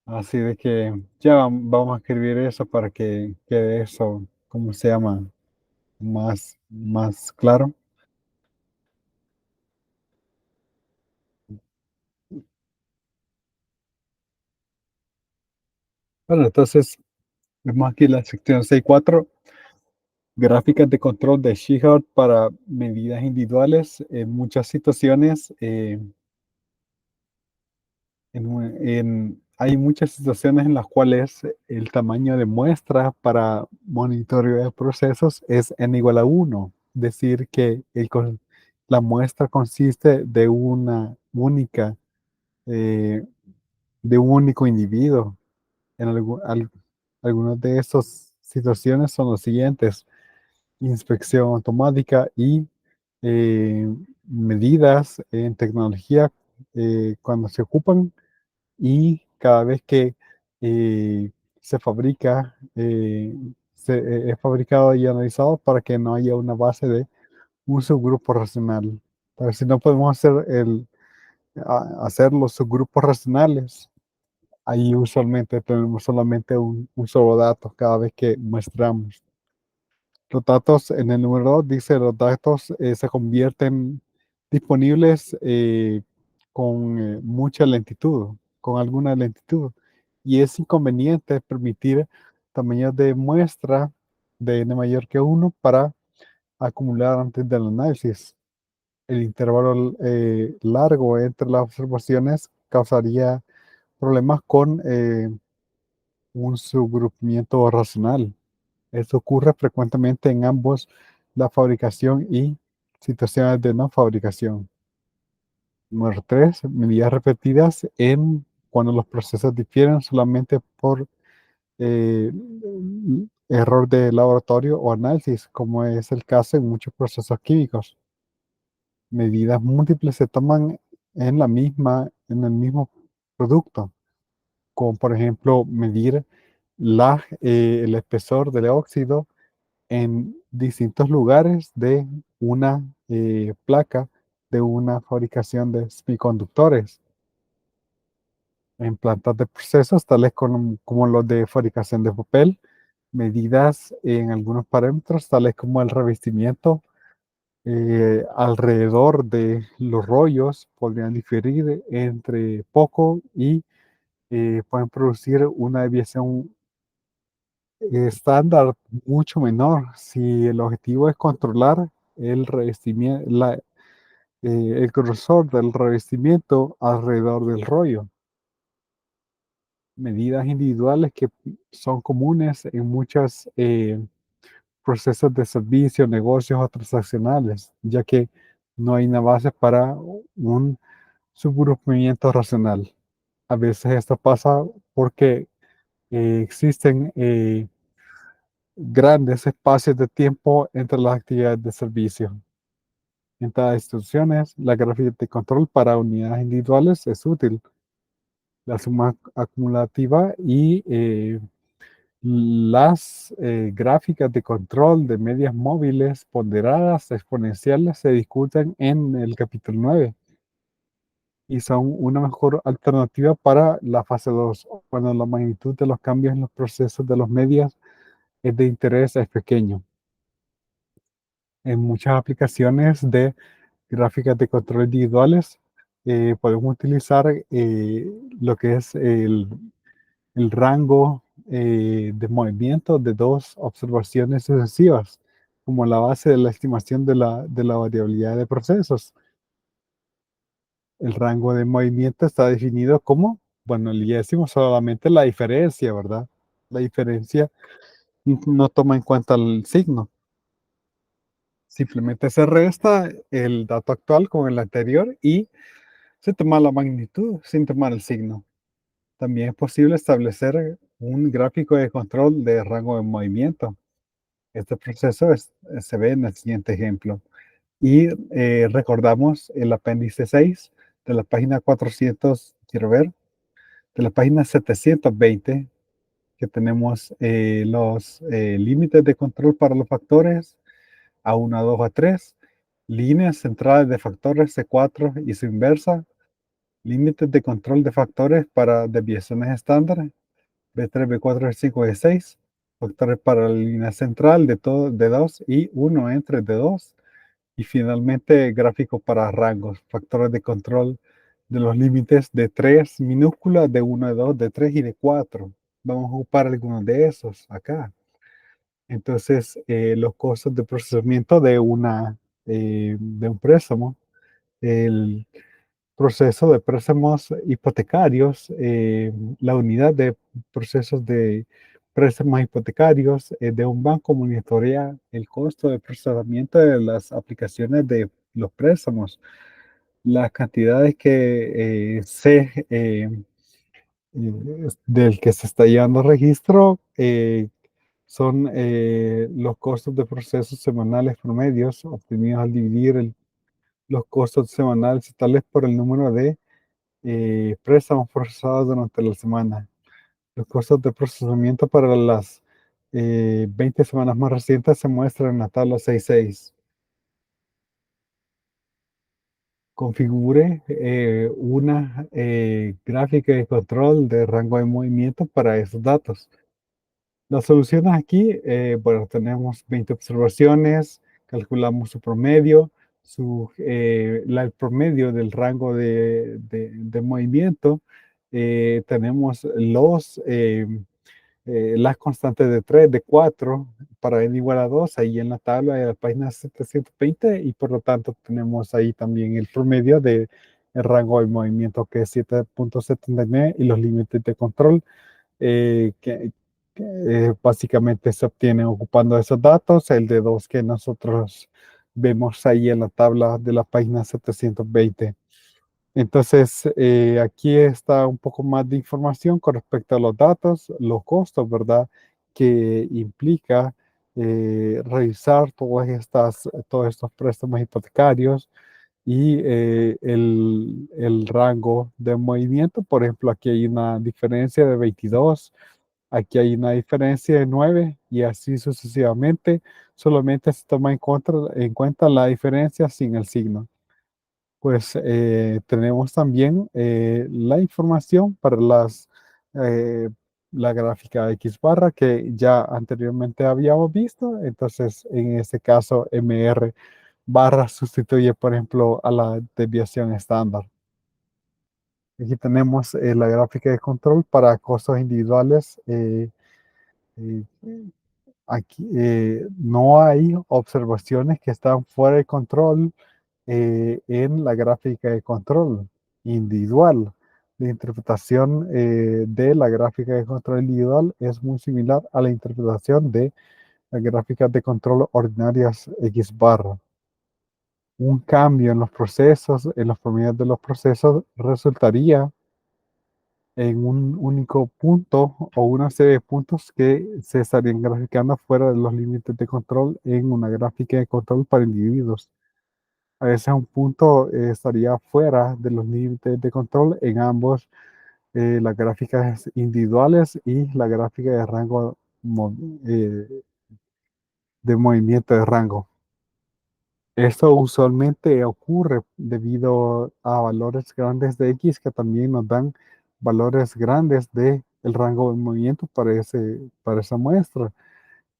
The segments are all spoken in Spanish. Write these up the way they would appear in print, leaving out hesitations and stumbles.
Así de que ya vamos a escribir eso para que quede eso, ¿cómo se llama? Más claro. Bueno, entonces vemos aquí la sección 6.4, gráficas de control de Shehart para medidas individuales. En muchas situaciones, hay muchas situaciones en las cuales el tamaño de muestra para monitoreo de procesos es n igual a 1. Decir que la muestra consiste eh, de un único individuo. Algunas de estas situaciones son los siguientes: inspección automática y eh, medidas en tecnología cuando se ocupan y cada vez que eh, se fabrica, es fabricado y analizado para que no haya una base de un subgrupo racional. A ver si no podemos hacer los subgrupos racionales. Ahí usualmente tenemos solamente un solo dato cada vez que muestramos. Los datos en el número 2 dice los datos se convierten disponibles con mucha lentitud, con alguna lentitud. Y es inconveniente permitir tamaños de muestra de n mayor que uno para acumular antes del análisis. El intervalo largo entre las observaciones causaría problemas con un subgrupamiento racional. Esto ocurre frecuentemente en ambos la fabricación y situaciones de no fabricación. Número 3, medidas repetidas en cuando los procesos difieren solamente por eh, error de laboratorio o análisis, como es el caso en muchos procesos químicos. Medidas múltiples se toman en el mismo producto, como por ejemplo medir el espesor del óxido en distintos lugares de una placa de una fabricación de semiconductores, en plantas de procesos tales como los de fabricación de papel, medidas en algunos parámetros tales como el revestimiento alrededor de los rollos podrían diferir entre poco y pueden producir una desviación estándar mucho menor si el objetivo es controlar el revestimiento, el grosor del revestimiento alrededor del rollo. Medidas individuales que son comunes en muchos procesos de servicio, negocios o transaccionales, ya que no hay una base para un subgrupamiento racional. A veces esto pasa porque existen grandes espacios de tiempo entre las actividades de servicio. En estas instituciones, la gráfica de control para unidades individuales es útil. La suma acumulativa y las gráficas de control de medias móviles ponderadas exponenciales se discuten en el capítulo 9 y son una mejor alternativa para la fase 2, cuando la magnitud de los cambios en los procesos de los medios es de interés es pequeño. En muchas aplicaciones de gráficas de control individuales, podemos utilizar lo que es el rango de movimiento de dos observaciones sucesivas, como la base de la estimación de la variabilidad de procesos. El rango de movimiento está definido como, bueno, ya decimos solamente la diferencia, ¿verdad? La diferencia no toma en cuenta el signo. Simplemente se resta el dato actual con el anterior y se toma la magnitud sin tomar el signo. También es posible establecer un gráfico de control de rango de movimiento. Este proceso se ve en el siguiente ejemplo. Y recordamos el apéndice 6 de la página 400, quiero ver, de la página 720, que tenemos los límites de control para los factores A1, A2, A3, líneas centrales de factores C4 y su inversa, límites de control de factores para desviaciones estándar, B3, B4, B5, B6, factores para la línea central de, todo, de 2 y uno entre de 2, y finalmente gráfico para rangos, factores de control de los límites de 3 minúsculas, de uno, de 2, de 3 y de 4. Vamos a ocupar algunos de esos acá. Entonces, los costos de procesamiento de un préstamo, el proceso de préstamos hipotecarios, la unidad de procesos de préstamos hipotecarios de un banco monitorea el costo de procesamiento de las aplicaciones de los préstamos, las cantidades que del que se está llevando registro. Son los costos de procesos semanales promedios obtenidos al dividir los costos semanales totales por el número de préstamos procesados durante la semana. Los costos de procesamiento para las 20 semanas más recientes se muestran en la tabla 6.6. Configure una gráfica de control de rango de movimiento para esos datos. Las soluciones aquí, bueno, tenemos 20 observaciones, calculamos su promedio, el promedio del rango de movimiento, tenemos las constantes de 3, de 4, para n igual a 2, ahí en la tabla de la página 720, y por lo tanto tenemos ahí también el promedio del rango de movimiento, que es 7.79, y los límites de control que básicamente se obtienen ocupando esos datos, el de 2 que nosotros vemos ahí en la tabla de la página 720. Entonces, aquí está un poco más de información con respecto a los datos, los costos, ¿verdad? Que implica revisar todos estos préstamos hipotecarios, y el rango de movimiento. Por ejemplo, aquí hay una diferencia de 22, aquí hay una diferencia de 9, y así sucesivamente. Solamente se toma en cuenta la diferencia sin el signo. Pues tenemos también la información para eh, la gráfica X barra que ya anteriormente habíamos visto. Entonces, en este caso, MR barra sustituye, por ejemplo, a la desviación estándar. Aquí tenemos la gráfica de control para costos individuales. Eh, Aquí no hay observaciones que están fuera de control en la gráfica de control individual. La interpretación de la gráfica de control individual es muy similar a la interpretación de las gráficas de control ordinarias X barra. Un cambio en los procesos, en los promedios de los procesos, resultaría en un único punto o una serie de puntos que se estarían graficando fuera de los límites de control en una gráfica de control para individuos. A veces un punto estaría fuera de los límites de control en ambos, las gráficas individuales y la gráfica de rango eh, de movimiento de rango. Esto usualmente ocurre debido a valores grandes de X que también nos dan valores grandes de el rango de movimiento para esa muestra.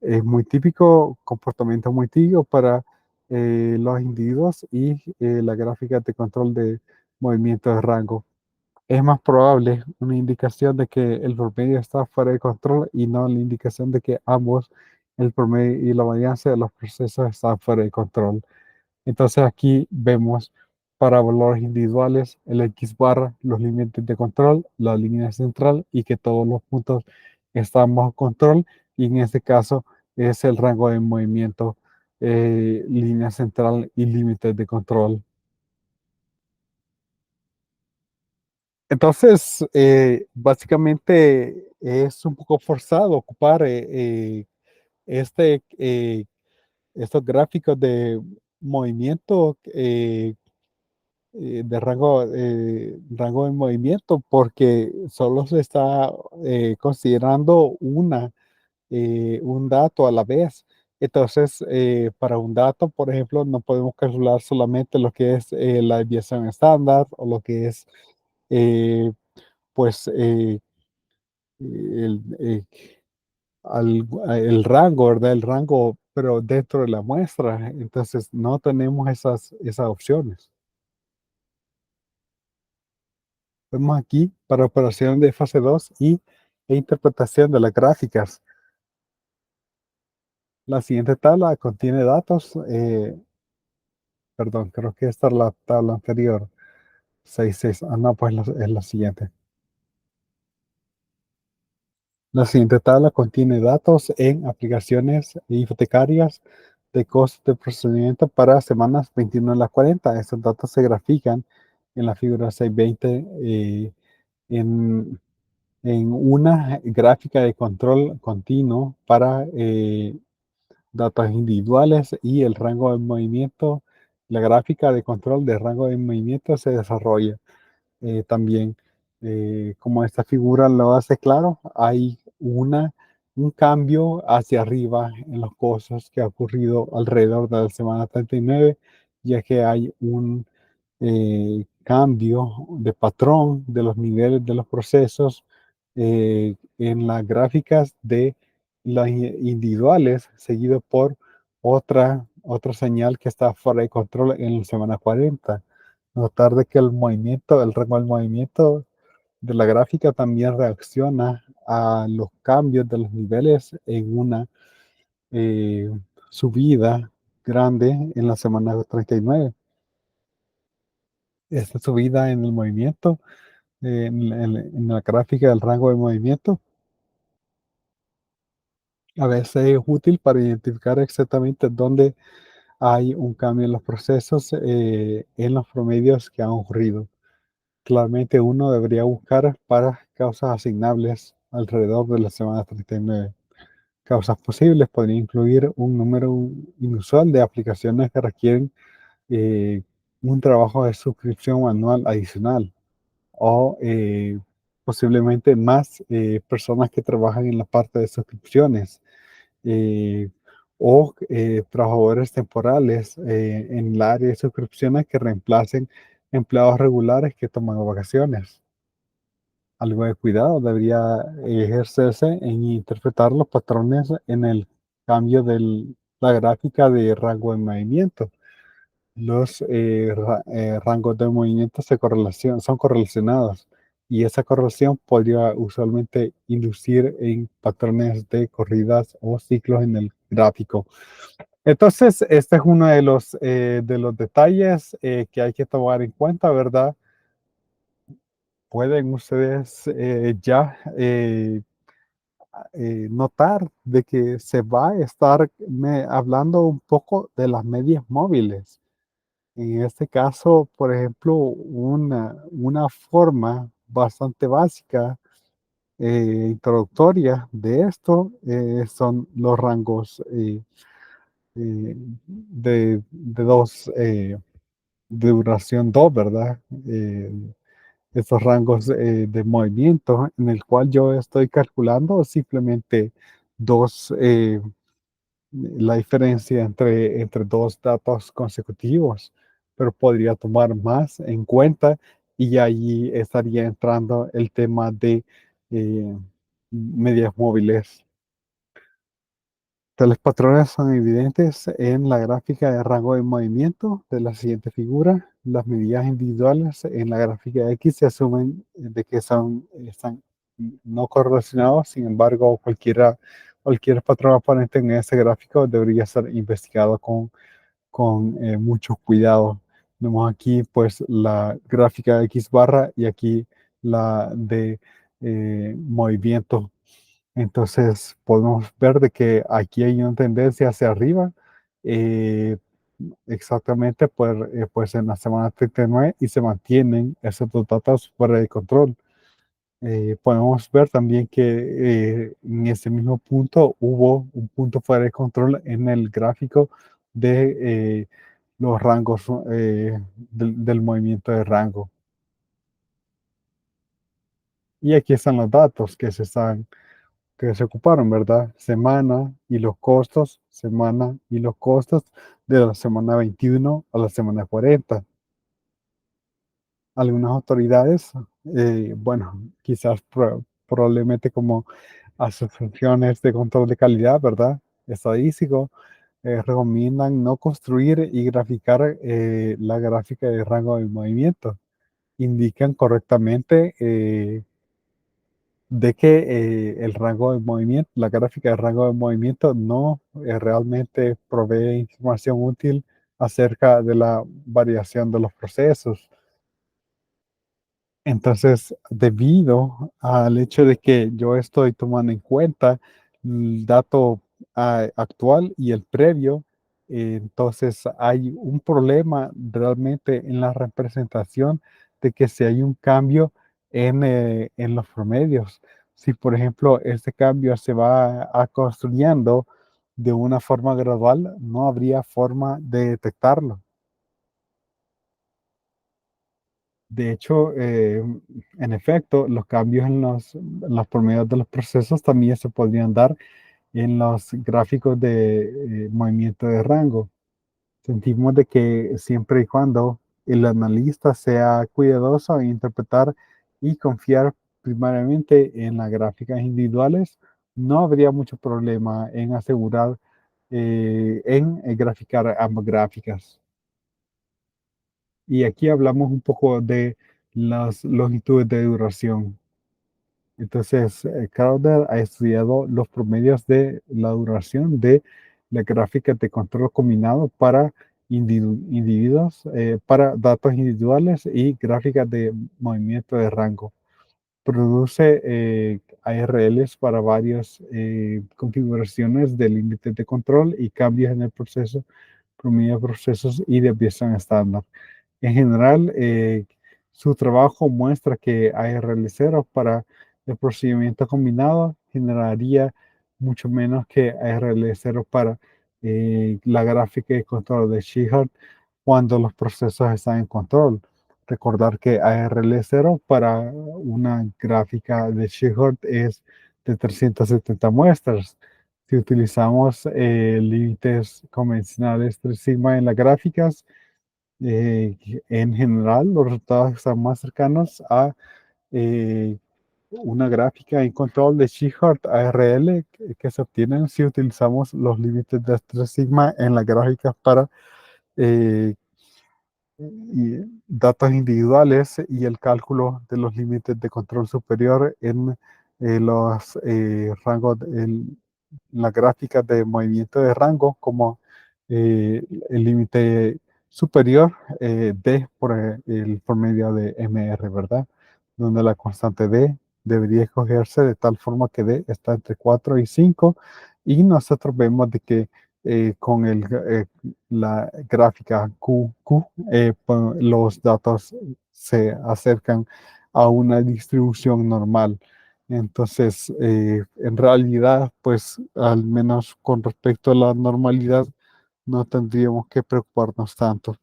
Es muy típico, comportamiento muy típico para los individuos y la gráfica de control de movimiento de rango. Es más probable una indicación de que el promedio está fuera de control y no la indicación de que ambos, el promedio y la varianza de los procesos, están fuera de control. Entonces aquí vemos para valores individuales el X barra, los límites de control, la línea central, y que todos los puntos están bajo control, y en este caso es el rango de movimiento, línea central y límites de control. Entonces, básicamente es un poco forzado ocupar este, estos gráficos de movimiento, de rango de movimiento, porque solo se está considerando un dato a la vez. Entonces, para un dato, por ejemplo, no podemos calcular solamente lo que es la desviación estándar o lo que es eh, pues el, el rango, ¿verdad? El rango, pero dentro de la muestra. Entonces no tenemos esas opciones. Vemos aquí para operación de fase 2 e interpretación de las gráficas. La siguiente tabla contiene datos, perdón, creo que esta es la tabla anterior. 6 no, pues es la siguiente. La siguiente tabla contiene datos en aplicaciones hipotecarias de costos de procedimiento para semanas 21 a las 40. Estos datos se grafican en la figura 620 en, en una gráfica de control continuo para datos individuales y el rango de movimiento. La gráfica de control de rango de movimiento se desarrolla también, como esta figura lo hace claro, hay un cambio hacia arriba en los costos que ha ocurrido alrededor de la semana 39, ya que hay un cambio de patrón de los niveles de los procesos en las gráficas de las individuales, seguido por otra señal que está fuera de control en la semana 40. Notar de que el movimiento, el rango del movimiento de la gráfica también reacciona a los cambios de los niveles en una eh, subida grande en la semana 39. Esta subida en el movimiento, en la gráfica del rango de movimiento, a veces es útil para identificar exactamente dónde hay un cambio en los procesos, en los promedios que han ocurrido. Claramente uno debería buscar para causas asignables alrededor de la semana 39. Causas posibles podrían incluir un número inusual de aplicaciones que requieren eh, un trabajo de suscripción anual adicional o posiblemente más personas que trabajan en la parte de suscripciones eh, o trabajadores temporales en el área de suscripciones que reemplacen empleados regulares que toman vacaciones. Algo de cuidado debería ejercerse en interpretar los patrones en el cambio de la gráfica de rango de movimiento. Los rangos de movimiento son correlacionados y esa correlación podría usualmente inducir en patrones de corridas o ciclos en el gráfico. Entonces, este es uno de los detalles que hay que tomar en cuenta, ¿verdad? Pueden ustedes ya notar de que se va a estar hablando un poco de las medias móviles. En este caso, por ejemplo, una forma bastante básica, introductoria de esto, son los rangos de de duración 2, ¿verdad? Estos rangos de movimiento en el cual yo estoy calculando simplemente dos, la diferencia entre dos datos consecutivos, pero podría tomar más en cuenta y allí estaría entrando el tema de eh, medias móviles. Tales patrones son evidentes en la gráfica de rango de movimiento de la siguiente figura. Las medidas individuales en la gráfica X se asumen de que están no correlacionados, sin embargo, cualquier patrón aparente en ese gráfico debería ser investigado con mucho cuidado. Vemos aquí pues la gráfica X barra y aquí la de movimiento. Entonces podemos ver de que aquí hay una tendencia hacia arriba, eh, exactamente pues en la semana 39 y se mantienen esos dos datos fuera de control. Podemos ver también que en ese mismo punto hubo un punto fuera de control en el gráfico de los rangos del movimiento de rango. Y aquí están los datos que se ocuparon, ¿verdad? Semana y los costos de la semana 21 a la semana 40. Algunas autoridades Bueno, quizás probablemente como asociaciones de control de calidad, ¿verdad? Estadístico, recomiendan no construir y graficar la gráfica de rango de movimiento. Indican correctamente de que el rango de movimiento, la gráfica de rango de movimiento no realmente provee información útil acerca de la variación de los procesos. Entonces, debido al hecho de que yo estoy tomando en cuenta el dato actual y el previo, entonces hay un problema realmente en la representación de que si hay un cambio en los promedios. Si, por ejemplo, este cambio se va construyendo de una forma gradual, no habría forma de detectarlo. De hecho, en efecto, los cambios en los promedios de los procesos también se podrían dar en los gráficos de movimiento de rango. Sentimos de que siempre y cuando el analista sea cuidadoso en interpretar y confiar primariamente en las gráficas individuales, no habría mucho problema en asegurar, graficar ambas gráficas. Y aquí hablamos un poco de las longitudes de duración. Entonces, Crowder ha estudiado los promedios de la duración de la gráfica de control combinado para individuos, para datos individuales y gráficas de movimiento de rango. Produce ARLs para varias configuraciones de límites de control y cambios en el proceso, promedio de procesos y desviación estándar. En general, su trabajo muestra que ARL0 para el procedimiento combinado generaría mucho menos que ARL0 para la gráfica de control de Shehart cuando los procesos están en control. Recordar que ARL0 para una gráfica de Shehart es de 370 muestras. Si utilizamos límites convencionales 3 sigma en las gráficas, eh, en general, los resultados están más cercanos a eh, una gráfica en control de Shehart ARL que se obtienen si utilizamos los límites de 3 sigma en las gráficas para eh, datos individuales y el cálculo de los límites de control superior en los rangos, las gráficas de movimiento de rango como el límite superior D por el promedio de MR, ¿verdad? Donde la constante D debería escogerse de tal forma que D está entre 4 y 5 y nosotros vemos de que con la gráfica QQ, los datos se acercan a una distribución normal. Entonces, en realidad, pues al menos con respecto a la normalidad, no tendríamos que preocuparnos tanto.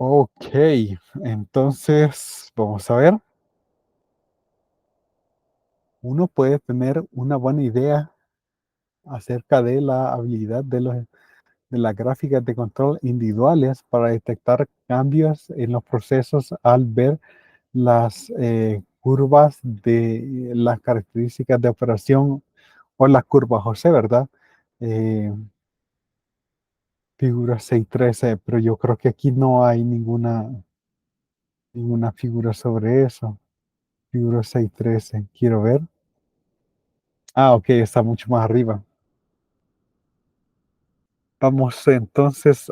Ok, entonces vamos a ver. Uno puede tener una buena idea acerca de la habilidad de las gráficas de control individuales para detectar cambios en los procesos al ver las curvas de las características de operación o las curvas José, ¿verdad? Eh, figura 613, pero yo creo que aquí no hay ninguna figura sobre eso. Figura 613, quiero ver. Ah, ok, está mucho más arriba. Vamos entonces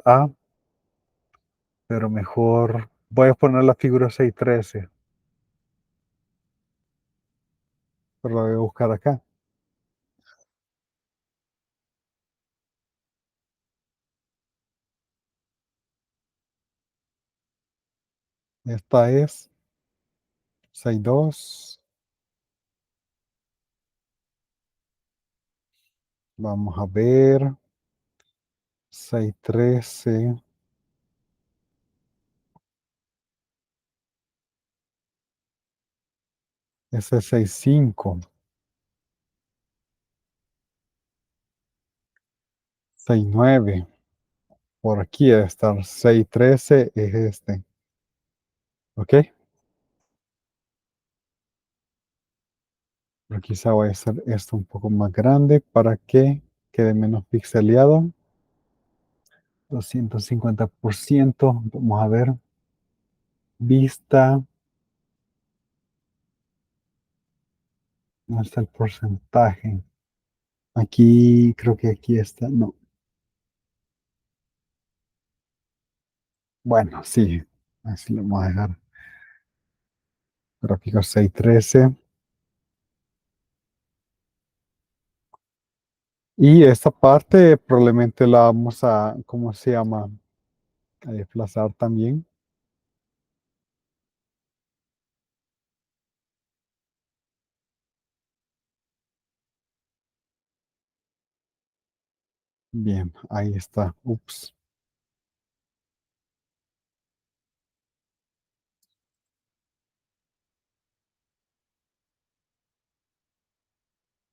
pero mejor voy a poner la figura 613, pero la voy a buscar acá. Esta es 62. Vamos a ver. 613. Ese es 6.5, 6.9. Por aquí debe estar 6.13 es este. ¿Ok? Pero quizá voy a hacer esto un poco más grande para que quede menos pixeleado. 250%. Vamos a ver. Vista. ¿Dónde está el porcentaje? Aquí, creo que aquí está. No. Bueno, sí. Así lo vamos a dejar. Gráfico 6.13. Y esta parte probablemente la vamos a, ¿cómo se llama? A desplazar también. Bien, ahí está. Ups.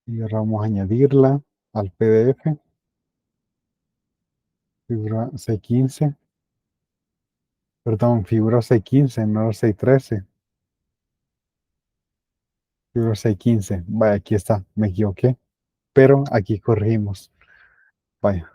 Y ahora vamos a añadirla al PDF. Figura 615. Perdón, figura 615, no 613. Figura 615. Vaya, aquí está. Me equivoqué. Pero aquí corregimos. Vaya.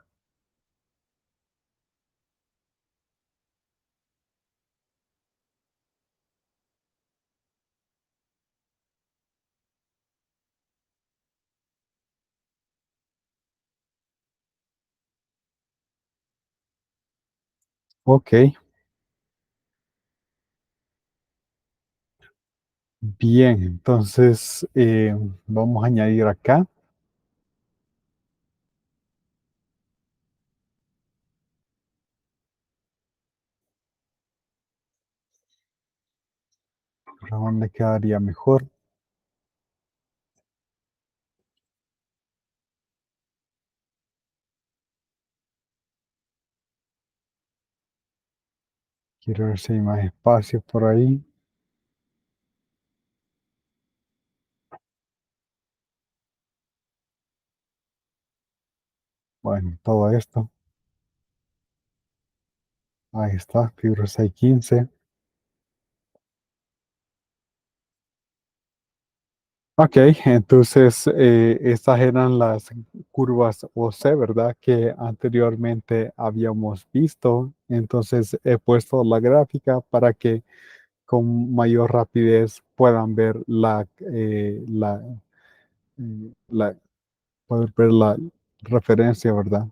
Ok. Bien, entonces vamos a añadir acá. ¿Para dónde quedaría mejor? Quiero ver si hay más espacio por ahí. Bueno, todo esto. Ahí está, fibra 615. Ok, entonces estas eran las curvas OC, ¿verdad? Que anteriormente habíamos visto. Entonces he puesto la gráfica para que con mayor rapidez puedan ver la, poder ver la referencia, ¿verdad?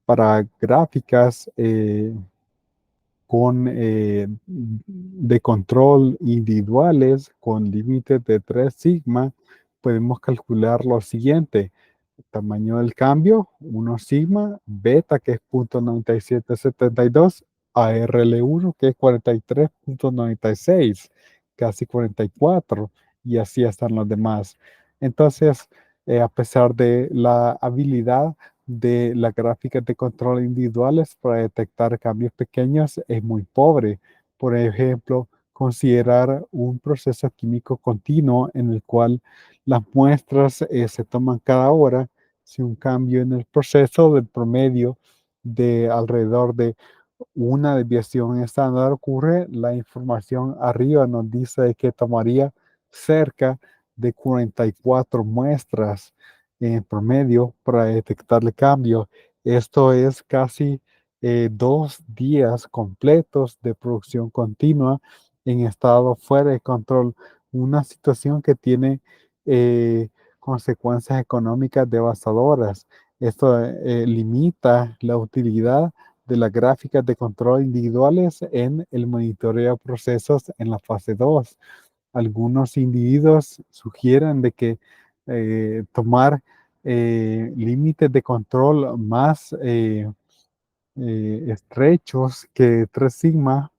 Para gráficas con de control individuales con límites de 3 sigma, podemos calcular lo siguiente. Tamaño del cambio, 1 sigma, beta que es 0.9772, ARL1 que es 43.96, casi 44, y así están los demás. Entonces, a pesar de la habilidad de las gráficas de control individuales para detectar cambios pequeños, es muy pobre. Por ejemplo, considerar un proceso químico continuo en el cual las muestras se toman cada hora. Si un cambio en el proceso del promedio de alrededor de una desviación estándar ocurre, la información arriba nos dice que tomaría cerca de 44 muestras en promedio para detectar el cambio. Esto es casi 2 días completos de producción continua en estado fuera de control. Una situación que tiene consecuencias económicas devastadoras. Esto limita la utilidad de las gráficas de control individuales en el monitoreo de procesos en la fase 2. Algunos individuos sugieren de que tomar límites de control más estrechos que 3 sigma,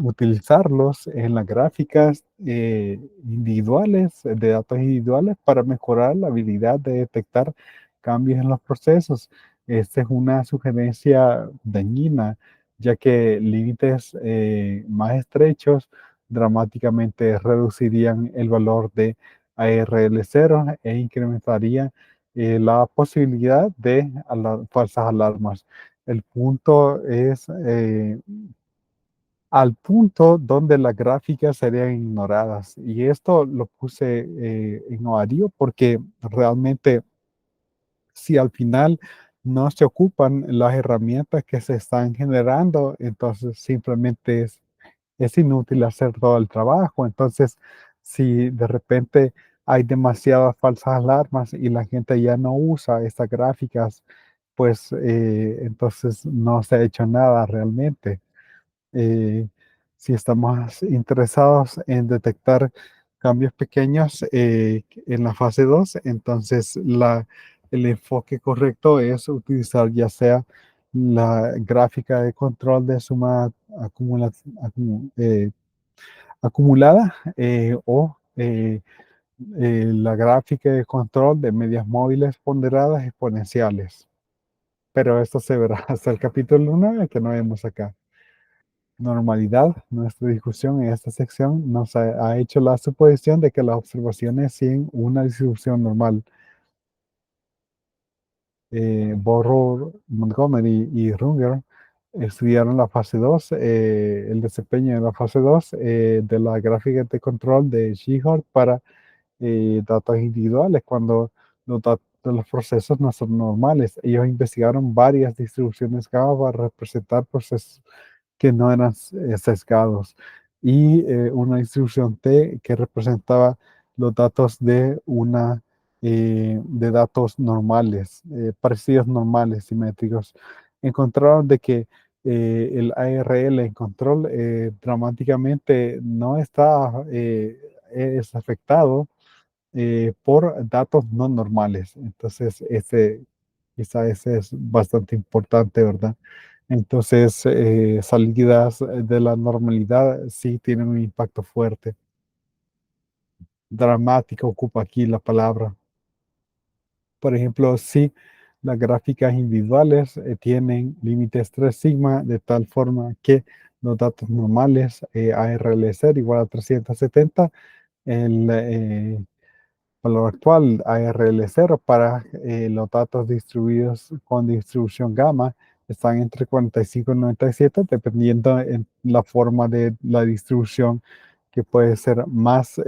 utilizarlos en las gráficas individuales, de datos individuales, para mejorar la habilidad de detectar cambios en los procesos. Esta es una sugerencia dañina, ya que límites más estrechos dramáticamente reducirían el valor de ARL0 e incrementaría la posibilidad de falsas alarmas. El punto es al punto donde las gráficas serían ignoradas. Y esto lo puse en ovario porque realmente si al final no se ocupan las herramientas que se están generando, entonces simplemente es inútil hacer todo el trabajo. Entonces, si de repente hay demasiadas falsas alarmas y la gente ya no usa estas gráficas, pues entonces no se ha hecho nada realmente. eh, si estamos interesados en detectar cambios pequeños en la fase 2, entonces el enfoque correcto es utilizar ya sea la gráfica de control de suma acumulada o la gráfica de control de medias móviles ponderadas exponenciales. Pero esto se verá hasta el capítulo 9 que no vemos acá. Normalidad, nuestra discusión en esta sección nos ha hecho la suposición de que las observaciones siguen una distribución normal. Borro, Montgomery y Runger estudiaron la fase 2, el desempeño de la fase 2 de la gráfica de control de Shihart para datos individuales cuando los procesos no son normales. Ellos investigaron varias distribuciones GAMA para representar procesos que no eran sesgados y una distribución T que representaba los datos de datos normales, parecidos normales, simétricos. Encontraron de que el ARL en control dramáticamente no está es afectado por datos no normales. Entonces, ese es bastante importante, ¿verdad? Entonces, salidas de la normalidad sí tienen un impacto fuerte. Dramática ocupa aquí la palabra. Por ejemplo, si las gráficas individuales tienen límites 3 sigma de tal forma que los datos normales ARL0 igual a 370, el valor actual ARL0 para los datos distribuidos con distribución gamma están entre 45 y 97, dependiendo en la forma de la distribución que puede ser más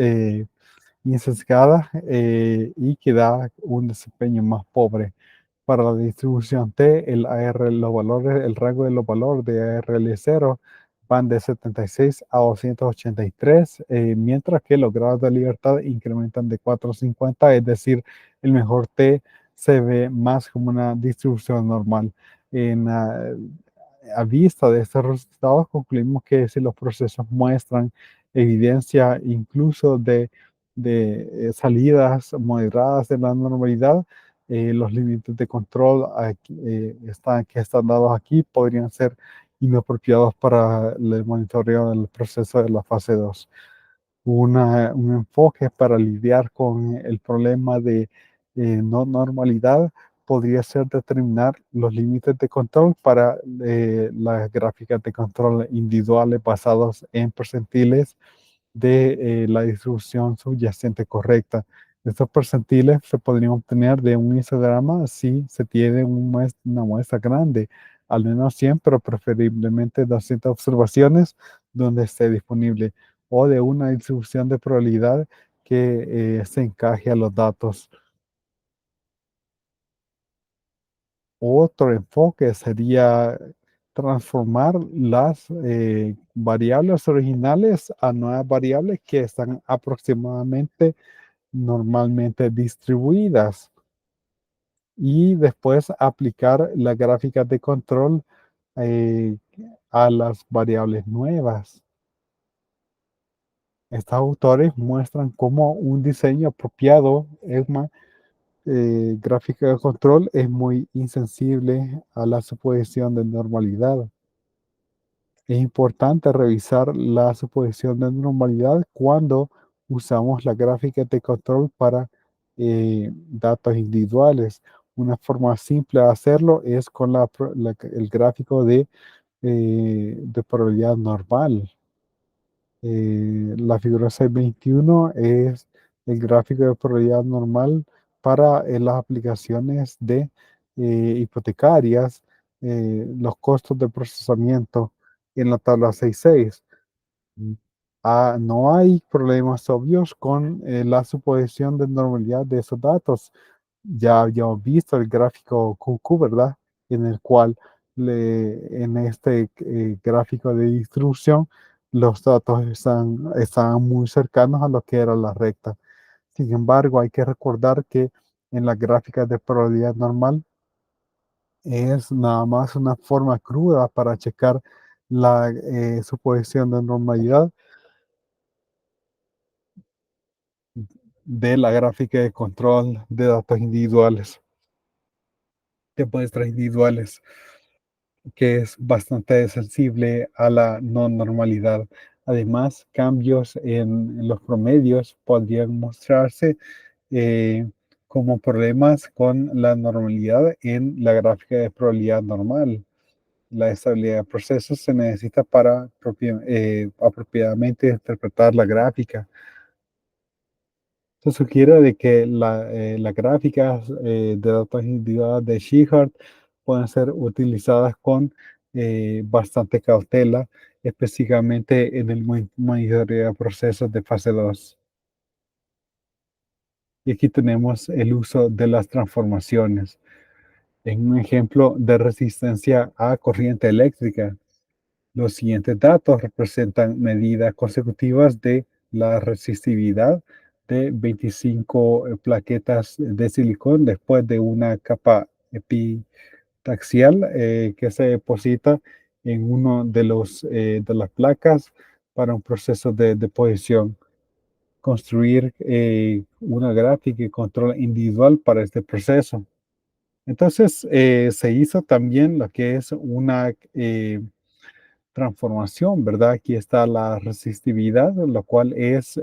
insesgada y que da un desempeño más pobre. Para la distribución T, el rango de los valores de ARL0 van de 76 a 283, mientras que los grados de libertad incrementan de 4 a 50, es decir, el mejor T se ve más como una distribución normal. En, a vista de estos resultados, concluimos que si los procesos muestran evidencia incluso de salidas moderadas de la normalidad, los límites de control que están dados aquí podrían ser inapropiados para el monitoreo del proceso de la fase 2. Un enfoque para lidiar con el problema de no normalidad podría ser determinar los límites de control para las gráficas de control individuales basados en percentiles de la distribución subyacente correcta. Estos percentiles se podrían obtener de un histograma si se tiene una muestra grande, al menos 100, pero preferiblemente 200 observaciones donde esté disponible, o de una distribución de probabilidad que se encaje a los datos. Otro enfoque sería transformar las variables originales a nuevas variables que están aproximadamente normalmente distribuidas y después aplicar las gráficas de control eh, a las variables nuevas. Estos autores muestran cómo un diseño apropiado, gráfica de control, es muy insensible a la suposición de normalidad. Es importante revisar la suposición de normalidad cuando usamos la gráfica de control para datos individuales. Una forma simple de hacerlo es con el gráfico de probabilidad normal. La figura 621 es el gráfico de probabilidad normal para las aplicaciones de hipotecarias, los costos de procesamiento en la tabla 66. Mm. No hay problemas obvios con la suposición de normalidad de esos datos. Ya habíamos visto el gráfico QQ, ¿verdad? En el cual en este gráfico de distribución los datos están muy cercanos a lo que era la recta. Sin embargo, hay que recordar que en las gráficas de probabilidad normal es nada más una forma cruda para checar la suposición de normalidad de la gráfica de control de datos individuales, de muestras individuales, que es bastante sensible a la no normalidad. Además, cambios en los promedios podrían mostrarse eh, como problemas con la normalidad en la gráfica de probabilidad normal. La estabilidad de procesos se necesita para apropiadamente interpretar la gráfica. Se sugiere de que las gráficas de datos individuales de Shehart pueden ser utilizadas con bastante cautela, específicamente en el monitoreo de procesos de fase 2. Y aquí tenemos el uso de las transformaciones. En un ejemplo de resistencia a corriente eléctrica, los siguientes datos representan medidas consecutivas de la resistividad de 25 plaquetas de silicón después de una capa epitaxial que se deposita en uno de las placas para un proceso de deposición. Construir una gráfica y control individual para este proceso. Entonces, se hizo también lo que es una transformación, ¿verdad? Aquí está la resistividad, lo cual es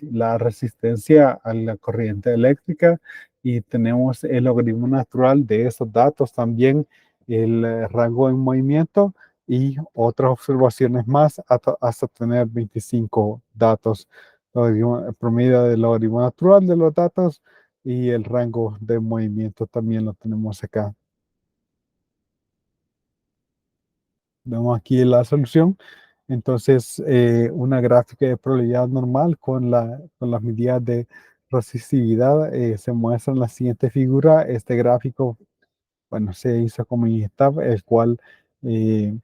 la resistencia a la corriente eléctrica, y tenemos el logaritmo natural de esos datos también, el rango en movimiento y otras observaciones más hasta tener 25 datos. El promedio del logaritmo natural de los datos y el rango de movimiento también lo tenemos acá. Vemos aquí la solución. Entonces, una gráfica de probabilidad normal con las medidas de resistividad se muestra en la siguiente figura. Este gráfico, bueno, se hizo como GitHub, el cual eh,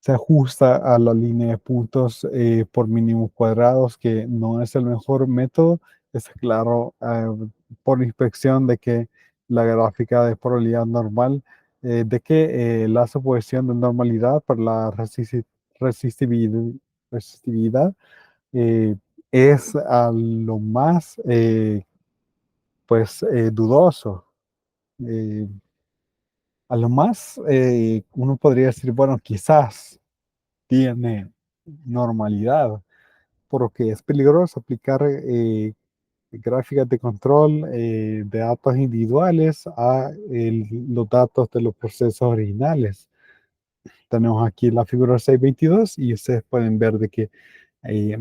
se ajusta a la línea de puntos por mínimos cuadrados, que no es el mejor método. Es claro, por inspección de que la gráfica de probabilidad normal, de que la suposición de normalidad para la resistividad, resistividad eh, es a lo más dudoso. eh, a lo más uno podría decir, bueno, quizás tiene normalidad, por lo que es peligroso aplicar gráficas de control de datos individuales a los datos de los procesos originales. Tenemos aquí la figura 622 y ustedes pueden ver de que, eh,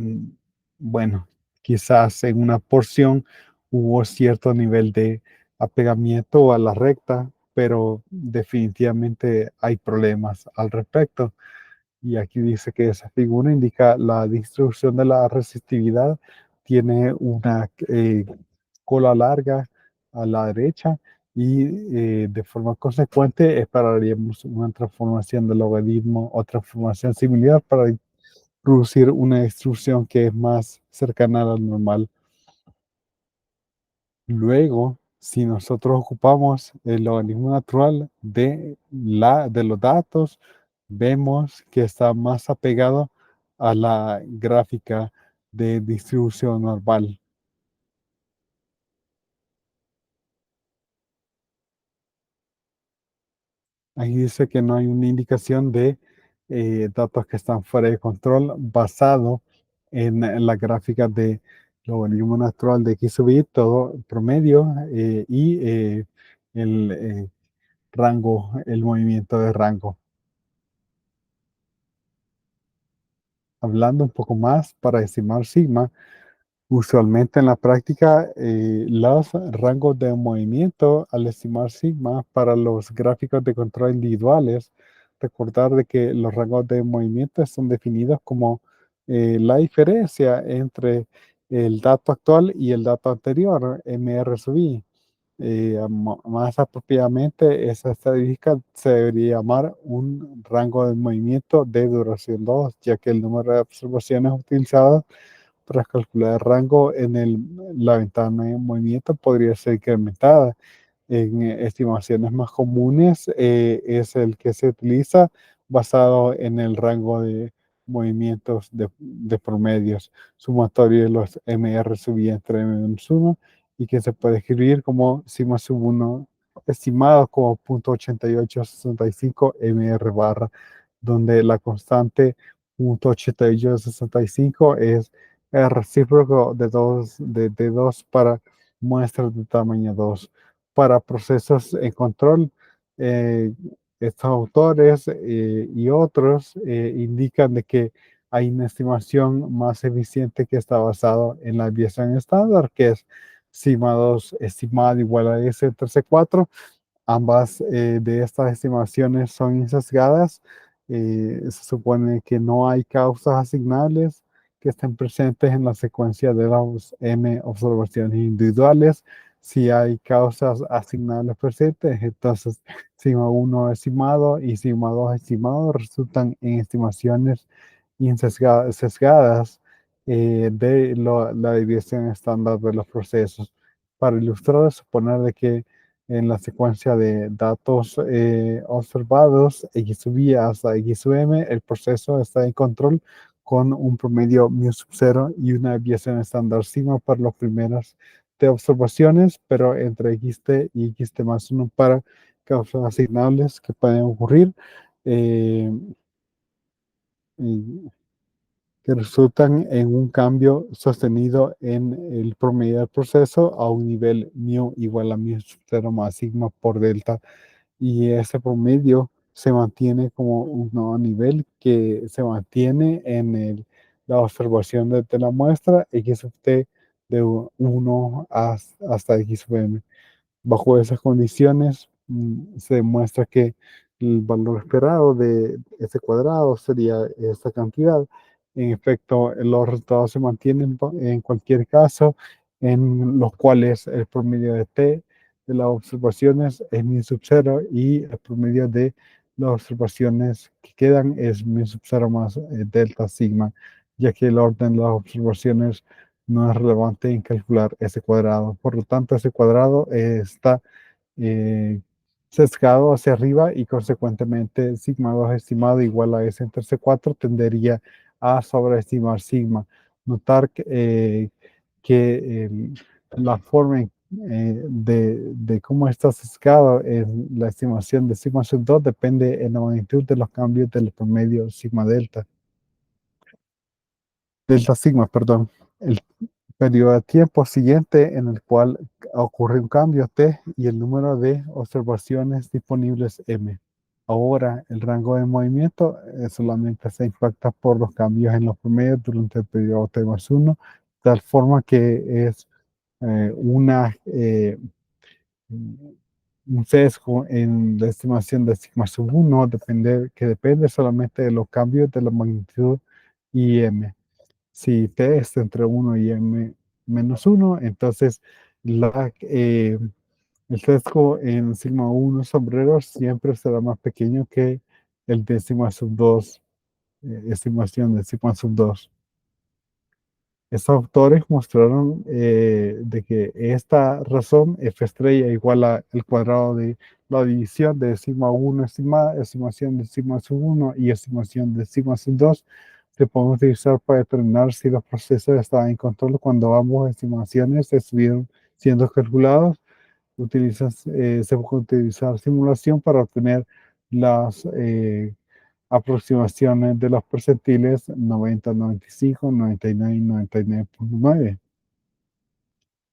bueno, quizás en una porción hubo cierto nivel de apegamiento a la recta, pero definitivamente hay problemas al respecto. Y aquí dice que esa figura indica la distribución de la resistividad. Tiene una cola larga a la derecha y de forma consecuente esperaríamos una transformación del logaritmo o transformación similar para producir una distribución que es más cercana a la normal. Luego, si nosotros ocupamos el logaritmo natural de los datos, vemos que está más apegado a la gráfica de distribución normal. Ahí dice que no hay una indicación de datos que están fuera de control basado en la gráfica de logaritmo natural de x sub y, todo promedio y el rango, el movimiento de rango. Hablando un poco más para estimar sigma, usualmente en la práctica, los rangos de movimiento al estimar sigma para los gráficos de control individuales, recordar de que los rangos de movimiento son definidos como la diferencia entre el dato actual y el dato anterior, MR sub I. Más apropiadamente, esa estadística se debería llamar un rango de movimiento de duración 2, ya que el número de observaciones utilizadas para calcular el rango en la ventana de movimiento podría ser incrementada. En estimaciones más comunes es el que se utiliza basado en el rango de movimientos de promedios sumatorio de los MR sub I entre M menos 1 y que se puede escribir como sigma sub 1 estimado como 0.8865 MR barra, donde la constante 0.8865 es el recíproco de 2 para muestras de tamaño 2. Para procesos en control, eh, estos autores y otros indican de que hay una estimación más eficiente que está basado en la desviación estándar, que es sigma 2 estimada igual a S entre C4. Ambas de estas estimaciones son insesgadas. Se supone que no hay causas asignables que estén presentes en la secuencia de las M observaciones individuales. Si hay causas asignables presentes, entonces sigma 1 estimado y sigma 2 estimado resultan en estimaciones sesgadas de la desviación estándar de los procesos. Para ilustrar, suponer de que en la secuencia de datos observados, X sub i hasta X sub m, el proceso está en control con un promedio mu sub 0 y una desviación estándar sigma para las primeras de observaciones, pero entre XT y XT más 1 para causas asignables que pueden ocurrir. eh, y que resultan en un cambio sostenido en el promedio del proceso a un nivel mu igual a mu sub 0 más sigma por delta, y ese promedio se mantiene como un nuevo nivel que se mantiene en la observación de la muestra x sub t de 1 hasta x sub m. Bajo esas condiciones, se demuestra que el valor esperado de ese cuadrado sería esta cantidad. En efecto, los resultados se mantienen en cualquier caso, en los cuales el promedio de t de las observaciones es mu sub 0 y el promedio de las observaciones que quedan es mu sub 0 más delta sigma, ya que el orden de las observaciones no es relevante en calcular ese cuadrado. Por lo tanto, ese cuadrado está eh, sesgado hacia arriba y consecuentemente sigma 2 estimado igual a S entre C4 tendería a sobreestimar sigma. Notar que la forma de cómo está sesgado en la estimación de sigma sub 2 depende en la magnitud de los cambios del promedio sigma delta. Delta sigma, perdón. El periodo de tiempo siguiente en el cual ocurre un cambio t y el número de observaciones disponibles m. Ahora, el rango de movimiento solamente se impacta por los cambios en los promedios durante el periodo t más 1, tal forma que es un sesgo en la estimación de sigma sub 1 que depende solamente de los cambios de la magnitud y m. Si t es entre 1 y m menos 1, entonces el sesgo en sigma 1 sombreros siempre será más pequeño que el de sigma sub 2, estimación de sigma sub 2. Estos autores mostraron de que esta razón F estrella igual al cuadrado de la división de sigma 1 estimada, estimación de sigma sub 1 y estimación de sigma sub 2 se pueden utilizar para determinar si los procesos estaban en control cuando ambas estimaciones estuvieron siendo calculados. Se puede utilizar simulación para obtener las aproximaciones de los percentiles 90, 95, 99 y 99.9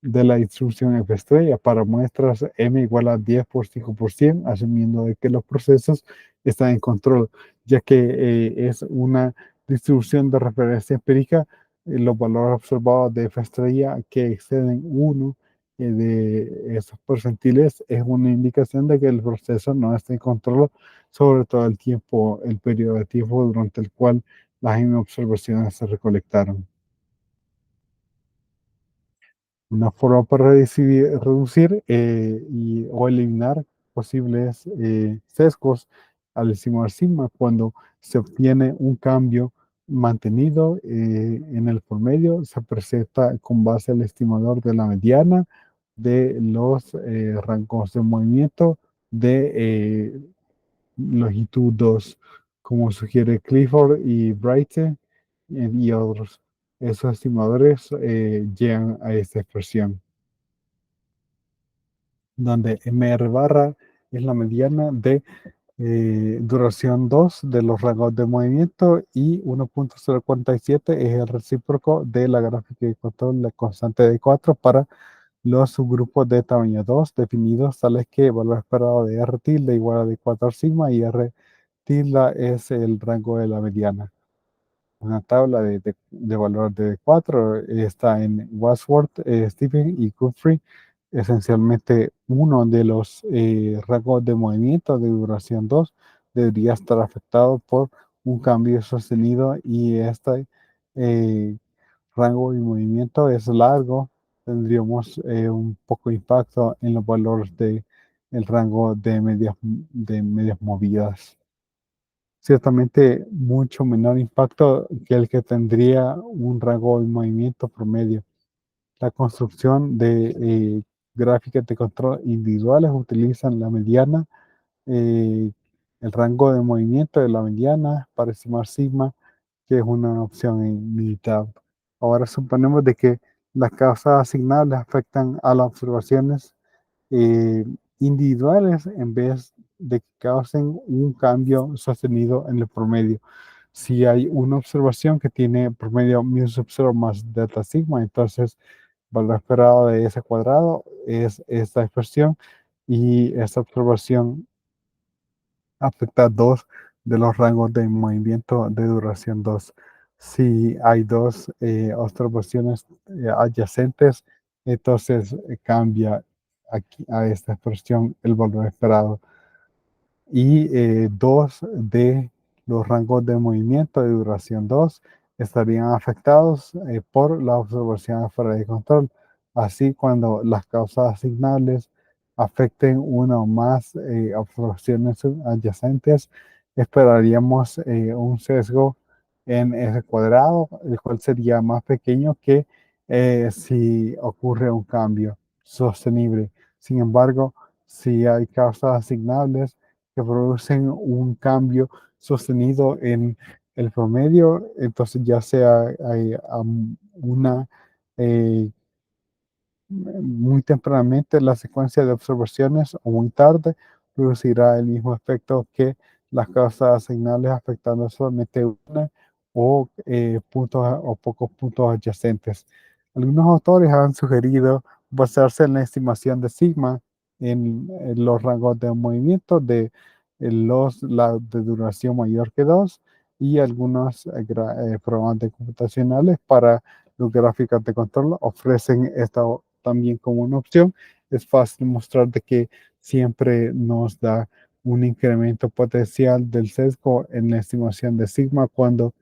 de la distribución F estrella para muestras m igual a 10 por 5%, asumiendo de que los procesos están en control, ya que es una distribución de referencia empírica, los valores observados de F estrella que exceden uno de esos percentiles es una indicación de que el proceso no está en control sobre todo el tiempo, el periodo de tiempo durante el cual las observaciones se recolectaron. Una forma para reducir o eliminar posibles sesgos al estimar sigma cuando se obtiene un cambio mantenido en el promedio, se presenta con base al estimador de la mediana de los rangos de movimiento de longitud 2, como sugiere Clifford y Brighton y otros. Esos estimadores llegan a esta expresión, donde MR barra es la mediana de duración 2 de los rangos de movimiento y 1.047 es el recíproco de la gráfica de control, la constante de 4 para los subgrupos de tamaño 2 definidos tales que el valor esperado de R tilde igual a de 4 sigma y R tilde es el rango de la mediana. Una tabla de valor de 4 está en Wadsworth, Stephen y Guthrie. Esencialmente, uno de los rangos de movimiento de duración 2 debería estar afectado por un cambio sostenido y este eh, rango de movimiento es largo. Tendríamos un poco de impacto en los valores de el rango de medias movidas, ciertamente mucho menor impacto que el que tendría un rango de movimiento promedio. La construcción de gráficas de control individuales utilizan la mediana, eh, el rango de movimiento de la mediana para estimar sigma, que es una opción limitada. Ahora suponemos de que las causas asignables afectan a las observaciones eh, individuales en vez de que causen un cambio sostenido en el promedio. Si hay una observación que tiene promedio mu sub 0 más delta sigma, entonces valor esperado de ese cuadrado es esta expresión y esta observación afecta dos de los rangos de movimiento de duración 2. Si hay dos observaciones adyacentes, entonces cambia aquí a esta expresión el valor esperado. Y dos de los rangos de movimiento de duración 2 estarían afectados por la observación fuera de control. Así, cuando las causas asignables afecten una o más observaciones adyacentes, esperaríamos un sesgo en ese cuadrado, el cual sería más pequeño que si ocurre un cambio sostenible. Sin embargo, si hay causas asignables que producen un cambio sostenido en el promedio, entonces ya sea hay, una eh, muy tempranamente la secuencia de observaciones o muy tarde producirá el mismo efecto que las causas asignables afectando solamente una o puntos o pocos puntos adyacentes. Algunos autores han sugerido basarse en la estimación de sigma en los rangos de movimiento de de duración mayor que 2 y algunos programas de computacionales para los gráficas de control ofrecen esta también como una opción. Es fácil mostrar de que siempre nos da un incremento potencial del sesgo en la estimación de sigma cuando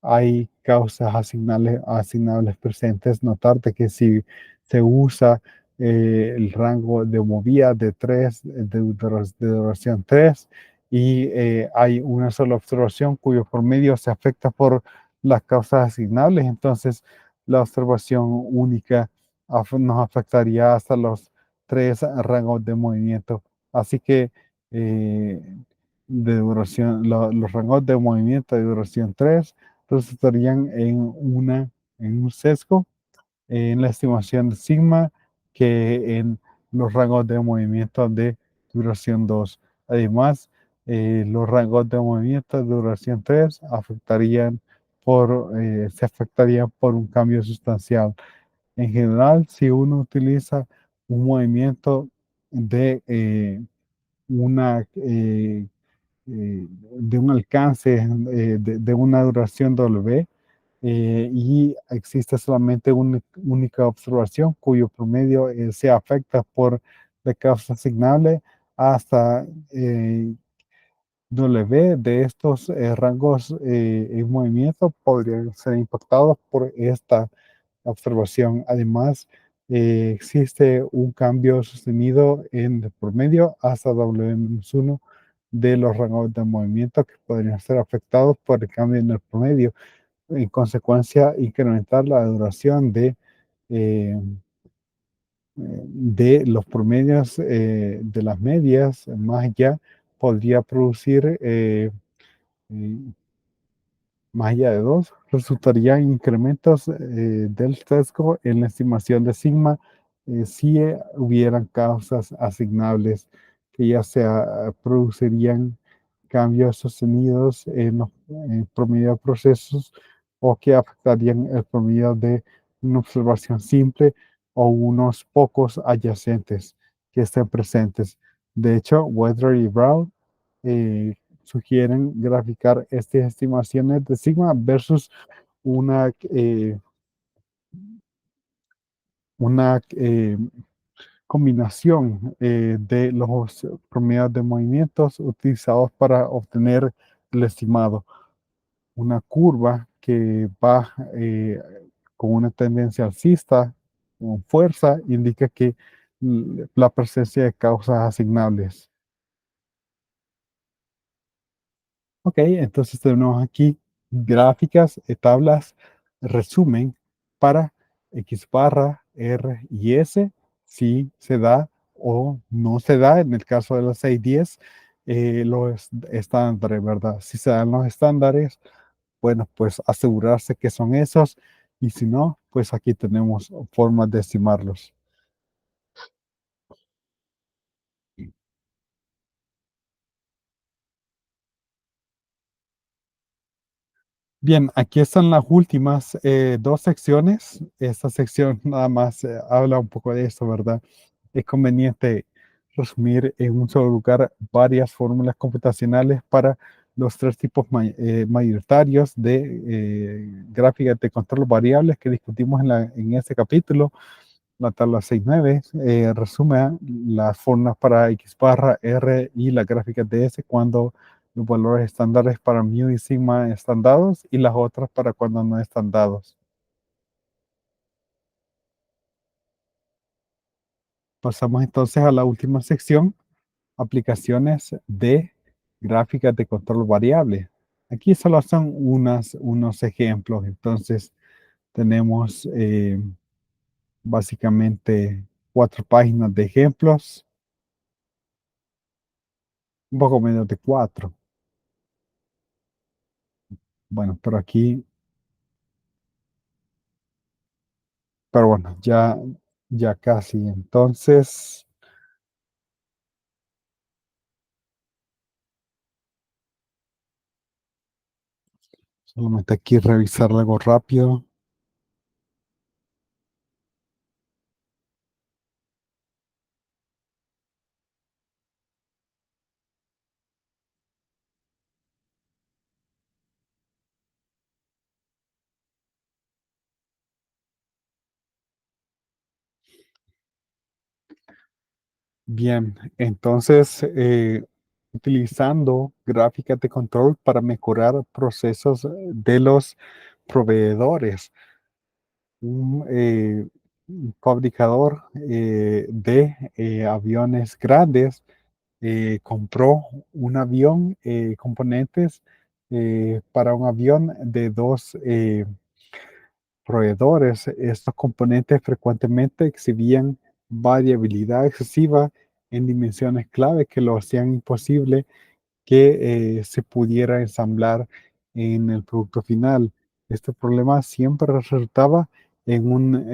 hay causas asignables presentes. Notar de que si se usa el rango de movida de 3, de duración 3, y hay una sola observación cuyo promedio se afecta por las causas asignables, entonces la observación única nos afectaría hasta los tres rangos de movimiento. Así que eh, de duración, los rangos de movimiento de duración 3 resultarían en un sesgo en la estimación de sigma que en los rangos de movimiento de duración 2. Además, los rangos de movimiento de duración 3 se afectarían por un cambio sustancial. En general, si uno utiliza un movimiento de una de un alcance de una duración W, y existe solamente una única observación cuyo promedio se afecta por la causa asignable hasta W de estos rangos en movimiento podrían ser impactados por esta observación. Además, existe un cambio sostenido en el promedio hasta W-1 de los rangos de movimiento que podrían ser afectados por el cambio en el promedio. En consecuencia, incrementar la duración eh, de los promedios de las medias más allá podría producir eh, más allá de 2 resultarían incrementos del sesgo en la estimación de sigma si hubieran causas asignables que ya sea producirían cambios sostenidos en los promedio de procesos o que afectarían el promedio de una observación simple o unos pocos adyacentes que estén presentes. De hecho, Weather y Brown eh, sugieren graficar estas estimaciones de sigma versus una, una combinación de los promedios de movimientos utilizados para obtener el estimado. Una curva que va con una tendencia alcista, con fuerza, indica que la presencia de causas asignables. Ok, entonces tenemos aquí gráficas, tablas, resumen para X barra, R y S, si se da o no se da, en el caso de los 610, los estándares, ¿verdad? Si se dan los estándares, bueno, pues asegurarse que son esos, y si no, pues aquí tenemos formas de estimarlos. Bien, aquí están las últimas dos secciones. Esta sección nada más habla un poco de esto, ¿verdad? Es conveniente resumir en un solo lugar varias fórmulas computacionales para los tres tipos mayoritarios de gráficas de control variables que discutimos en este capítulo. La tabla 6.9 resume las fórmulas para X barra, R y las gráficas de S cuando los valores estándares para mu y sigma están dados y las otras para cuando no están dados. Pasamos entonces a la última sección, aplicaciones de gráficas de control variable. Aquí solo son unos ejemplos, entonces tenemos básicamente 4 páginas de ejemplos, un poco menos de 4. Bueno, pero aquí, pero bueno, ya casi. Entonces, solamente aquí revisar algo rápido. Bien, entonces, utilizando gráficas de control para mejorar procesos de los proveedores. Un fabricador de aviones grandes compró un avión, componentes para un avión de dos proveedores. Estos componentes frecuentemente exhibían variabilidad excesiva en dimensiones clave que lo hacían imposible que se pudiera ensamblar en el producto final. Este problema siempre resultaba en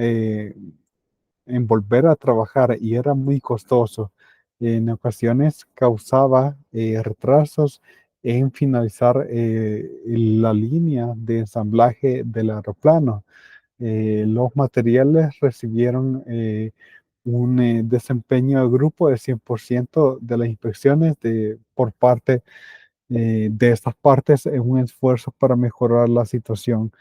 en volver a trabajar y era muy costoso. En ocasiones causaba retrasos en finalizar la línea de ensamblaje del aeroplano. Los materiales recibieron un desempeño de grupo de 100% de las inspecciones por parte de estas partes en un esfuerzo para mejorar la situación.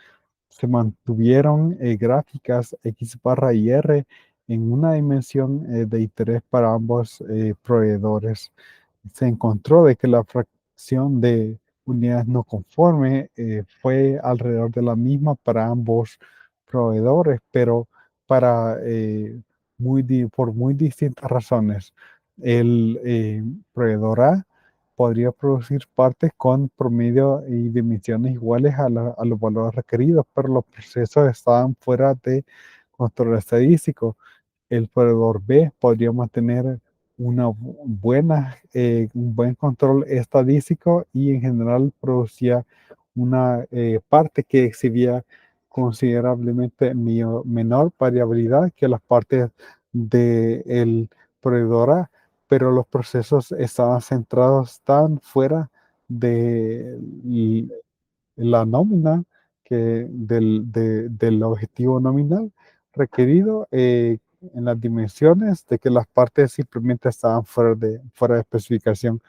Se mantuvieron gráficas X barra y R en una dimensión de interés para ambos proveedores. Se encontró de que la fracción de unidades no conforme fue alrededor de la misma para ambos proveedores, pero para, por muy distintas razones. El proveedor A podría producir partes con promedio y dimensiones iguales a los valores requeridos, pero los procesos estaban fuera de control estadístico. El proveedor B podría mantener un buen control estadístico y en general producía una parte que exhibía considerablemente menor variabilidad que las partes del proveedor A, pero los procesos estaban centrados tan fuera de la nómina del objetivo nominal requerido en las dimensiones de que las partes simplemente estaban fuera de especificación.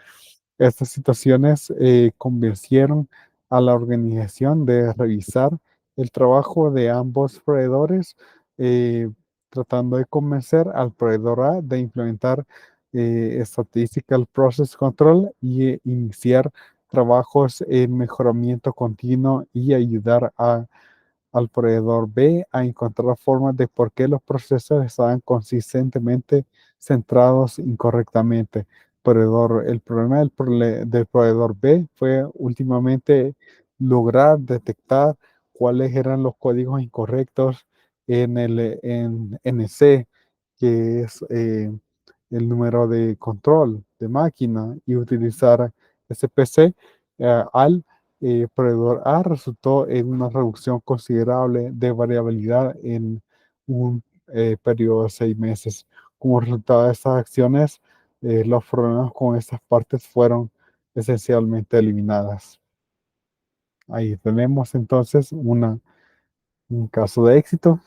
Estas situaciones convencieron a la organización de revisar el trabajo de ambos proveedores, eh, tratando de convencer al proveedor A de implementar Statistical Process Control y iniciar trabajos en mejoramiento continuo y ayudar al proveedor B a encontrar formas de por qué los procesos estaban consistentemente centrados incorrectamente. El problema del proveedor B fue últimamente lograr detectar cuáles eran los códigos incorrectos en NC, que es el número de control de máquina, y utilizar SPC al proveedor A resultó en una reducción considerable de variabilidad en un periodo de 6 meses. Como resultado de estas acciones, los problemas con estas partes fueron esencialmente eliminadas. Ahí tenemos entonces un caso de éxito.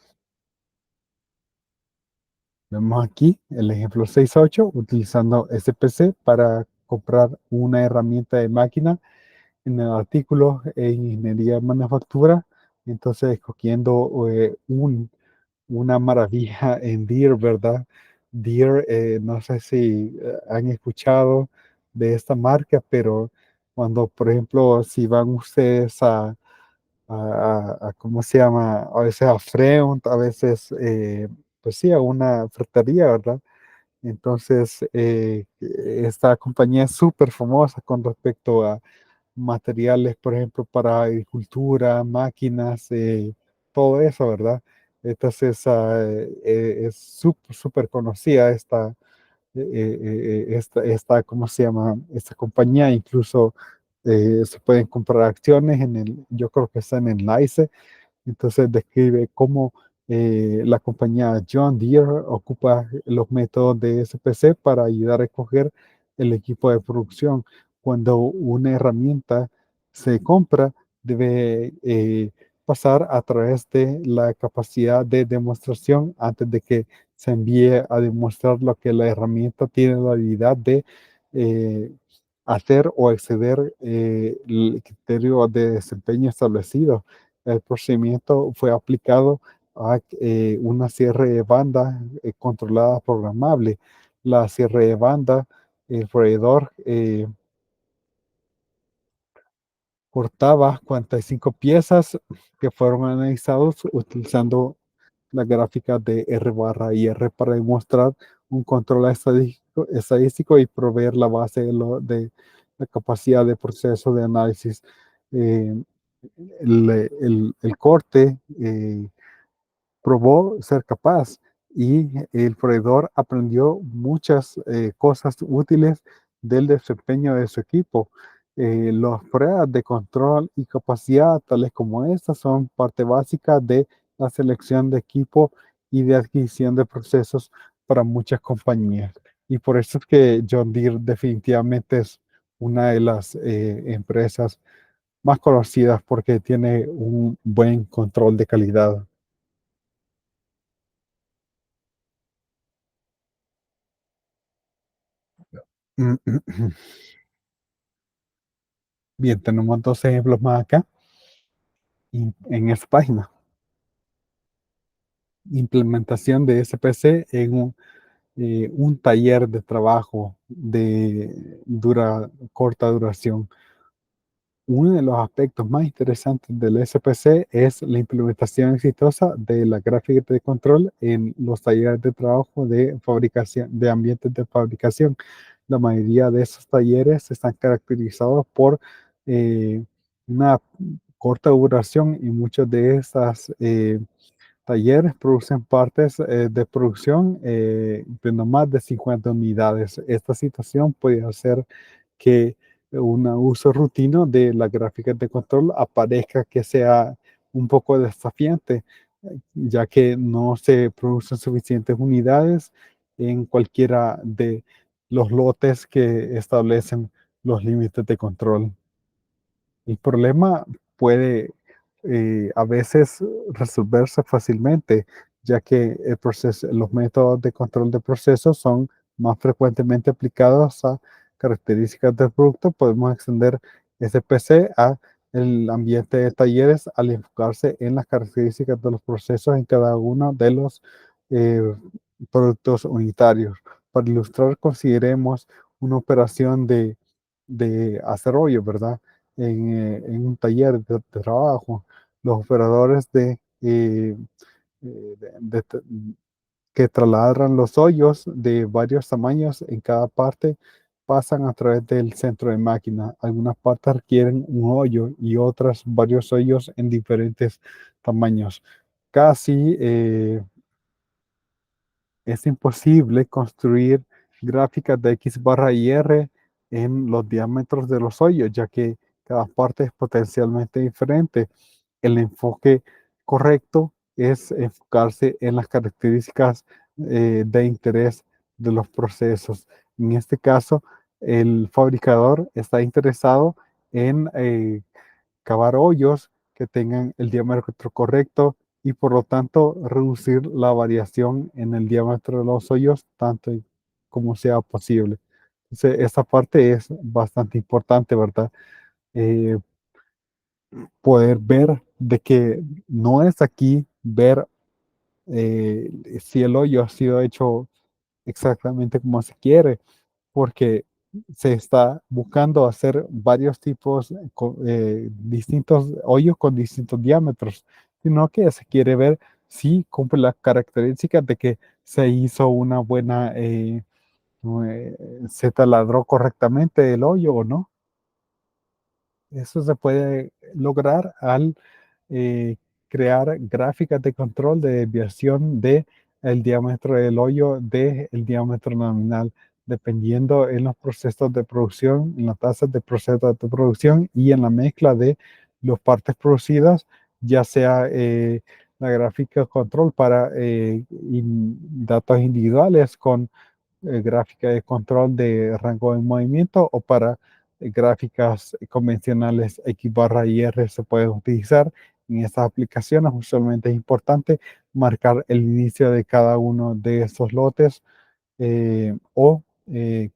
Vemos aquí el ejemplo 6.8 utilizando SPC para comprar una herramienta de máquina en el artículo en ingeniería de manufactura. Entonces, escogiendo una maravilla en Deere, ¿verdad? Deere, no sé si han escuchado de esta marca, pero cuando, por ejemplo, si van ustedes ¿cómo se llama? A veces a Freund, a veces, pues sí, a una ferretería, ¿verdad? Entonces, esta compañía es súper famosa con respecto a materiales, por ejemplo, para agricultura, máquinas, todo eso, ¿verdad? Entonces, es súper, súper conocida ¿cómo se llama? Esta compañía, incluso se pueden comprar acciones yo creo que está en el NYSE. Entonces describe cómo la compañía John Deere ocupa los métodos de SPC para ayudar a escoger el equipo de producción. Cuando una herramienta se compra, debe pasar a través de la capacidad de demostración antes de que se envíe a demostrar lo que la herramienta tiene la habilidad de eh, hacer o exceder el criterio de desempeño establecido. El procedimiento fue aplicado a una cierre de banda controlada programable. La cierre de banda, el proveedor portaba 45 piezas que fueron analizados utilizando la gráfica de R barra y R para demostrar un control estadístico y proveer la base de la capacidad de proceso de análisis. Eh, el corte probó ser capaz y el proveedor aprendió muchas cosas útiles del desempeño de su equipo. Las pruebas de control y capacidad, tales como estas, son parte básica de la selección de equipo y de adquisición de procesos para muchas compañías. Y por eso es que John Deere definitivamente es una de las empresas más conocidas porque tiene un buen control de calidad. Bien, tenemos dos ejemplos más acá en esta página. Implementación de SPC en un taller de trabajo de corta duración. Uno de los aspectos más interesantes del SPC es la implementación exitosa de la gráfica de control en los talleres de trabajo de fabricación, de ambientes de fabricación. La mayoría de esos talleres están caracterizados por una corta duración y muchos de estas talleres producen partes de producción de no más de 50 unidades. Esta situación puede hacer que un uso rutino de las gráficas de control aparezca que sea un poco desafiante, ya que no se producen suficientes unidades en cualquiera de los lotes que establecen los límites de control. El problema puede a veces resolverse fácilmente, ya que los métodos de control de procesos son más frecuentemente aplicados a características del producto. Podemos extender SPC a el ambiente de talleres al enfocarse en las características de los procesos en cada uno de los eh, productos unitarios. Para ilustrar, consideremos una operación de hacer hoyo, ¿verdad? En un taller de trabajo. Los operadores que trasladan los hoyos de varios tamaños en cada parte pasan a través del centro de máquina. Algunas partes requieren un hoyo y otras varios hoyos en diferentes tamaños. Casi es imposible construir gráficas de X barra y R en los diámetros de los hoyos, ya que cada parte es potencialmente diferente. El enfoque correcto es enfocarse en las características de interés de los procesos. En este caso, el fabricador está interesado en cavar hoyos que tengan el diámetro correcto y por lo tanto reducir la variación en el diámetro de los hoyos tanto como sea posible. Entonces, esta parte es bastante importante, ¿verdad? Eh, Poder ver de que no es aquí ver si el hoyo ha sido hecho exactamente como se quiere, porque se está buscando hacer varios tipos, distintos hoyos con distintos diámetros, sino que se quiere ver si cumple las características de que se hizo una buena, se taladró correctamente el hoyo o no. Eso se puede lograr al eh, crear gráficas de control de desviación de el diámetro del hoyo del diámetro nominal, dependiendo en los procesos de producción, en las tasas de procesos de producción y en la mezcla de las partes producidas, ya sea la gráfica de control para datos individuales con gráfica de control de rango de movimiento o para gráficas convencionales X barra y R se pueden utilizar. En estas aplicaciones usualmente es importante marcar el inicio de cada uno de esos lotes o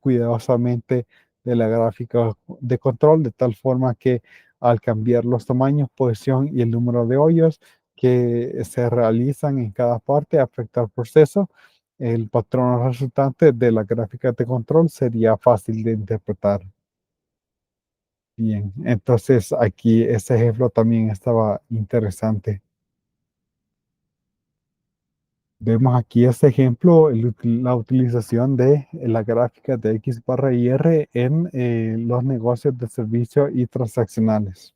cuidadosamente de la gráfica de control, de tal forma que al cambiar los tamaños, posición y el número de hoyos que se realizan en cada parte afecta al proceso, el patrón resultante de la gráfica de control sería fácil de interpretar. Bien, entonces aquí ese ejemplo también estaba interesante. Vemos aquí este ejemplo, la utilización de la gráfica de X barra y R en los negocios de servicio y transaccionales.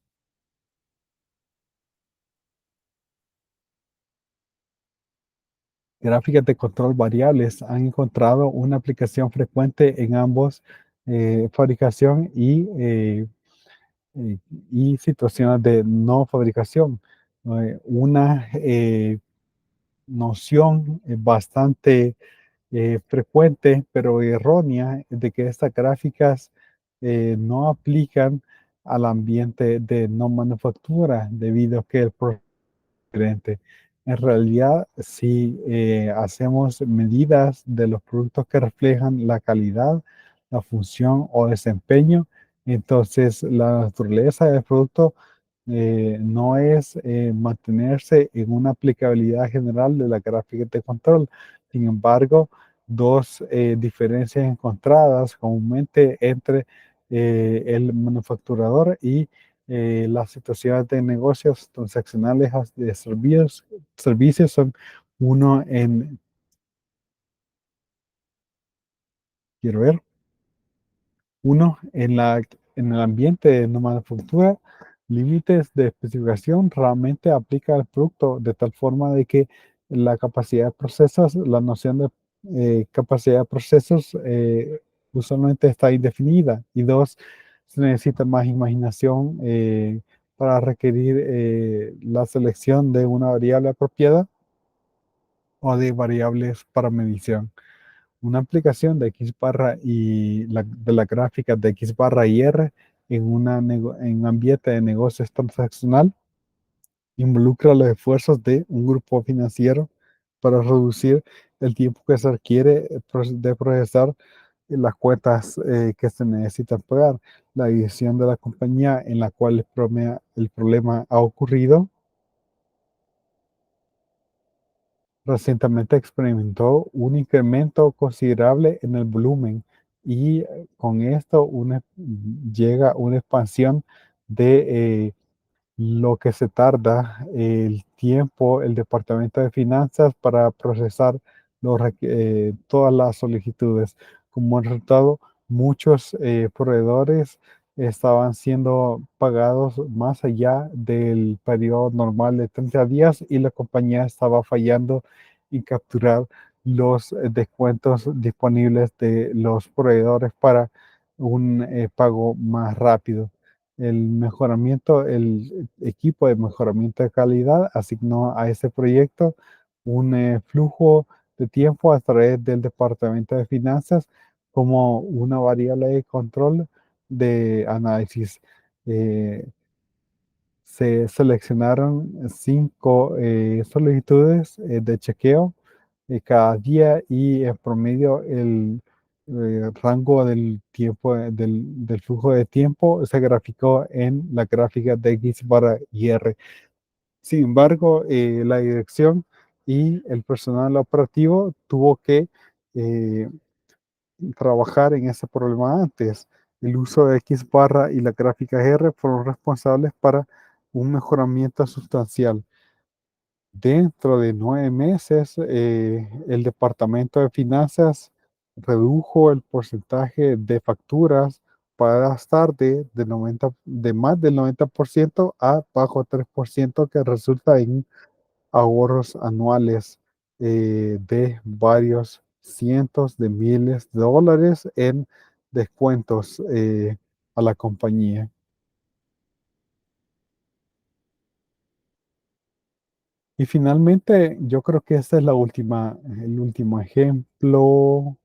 Gráficas de control variables han encontrado una aplicación frecuente en ambos fabricación eh, y situaciones de no fabricación. Una noción bastante frecuente, pero errónea, de que estas gráficas no aplican al ambiente de no manufactura, debido a que el proceso es diferente. En realidad, si hacemos medidas de los productos que reflejan la calidad, la función o desempeño, Entonces, la naturaleza del producto no es mantenerse en una aplicabilidad general de la gráfica de control. Sin embargo, dos diferencias encontradas comúnmente entre el manufacturador y las situaciones de negocios transaccionales de servicios son uno en, quiero ver, uno, en el ambiente de una manufactura, límites de especificación realmente aplica al producto de tal forma de que la capacidad de procesos, la noción de capacidad de procesos usualmente está indefinida. Y dos, se necesita más imaginación para requerir la selección de una variable apropiada o de variables para medición. Una aplicación de X barra y de la gráfica de X barra y R en un ambiente de negocios transaccional involucra los esfuerzos de un grupo financiero para reducir el tiempo que se requiere de procesar las cuentas que se necesitan pagar, la dirección de la compañía en la cual el problema ha ocurrido. Recientemente experimentó un incremento considerable en el volumen y con esto llega una expansión de lo que se tarda el tiempo el Departamento de Finanzas para procesar todas las solicitudes. Como resultado, muchos proveedores estaban siendo pagados más allá del periodo normal de 30 días y la compañía estaba fallando en capturar los descuentos disponibles de los proveedores para un pago más rápido. El equipo de mejoramiento de calidad asignó a ese proyecto un flujo de tiempo a través del Departamento de Finanzas como una variable de control de análisis. Eh, Se seleccionaron 5 solicitudes de chequeo cada día y en promedio el rango del tiempo del flujo de tiempo se graficó en la gráfica de X barra y R. Sin embargo, la dirección y el personal operativo tuvo que eh, trabajar en ese problema antes. El uso de X barra y la gráfica R fueron responsables para un mejoramiento sustancial. Dentro de 9 meses, el Departamento de Finanzas redujo el porcentaje de facturas para gastar de más del 90% a bajo 3% que resulta en ahorros anuales de varios cientos de miles de dólares en descuentos a la compañía. Y finalmente, yo creo que este es el último ejemplo.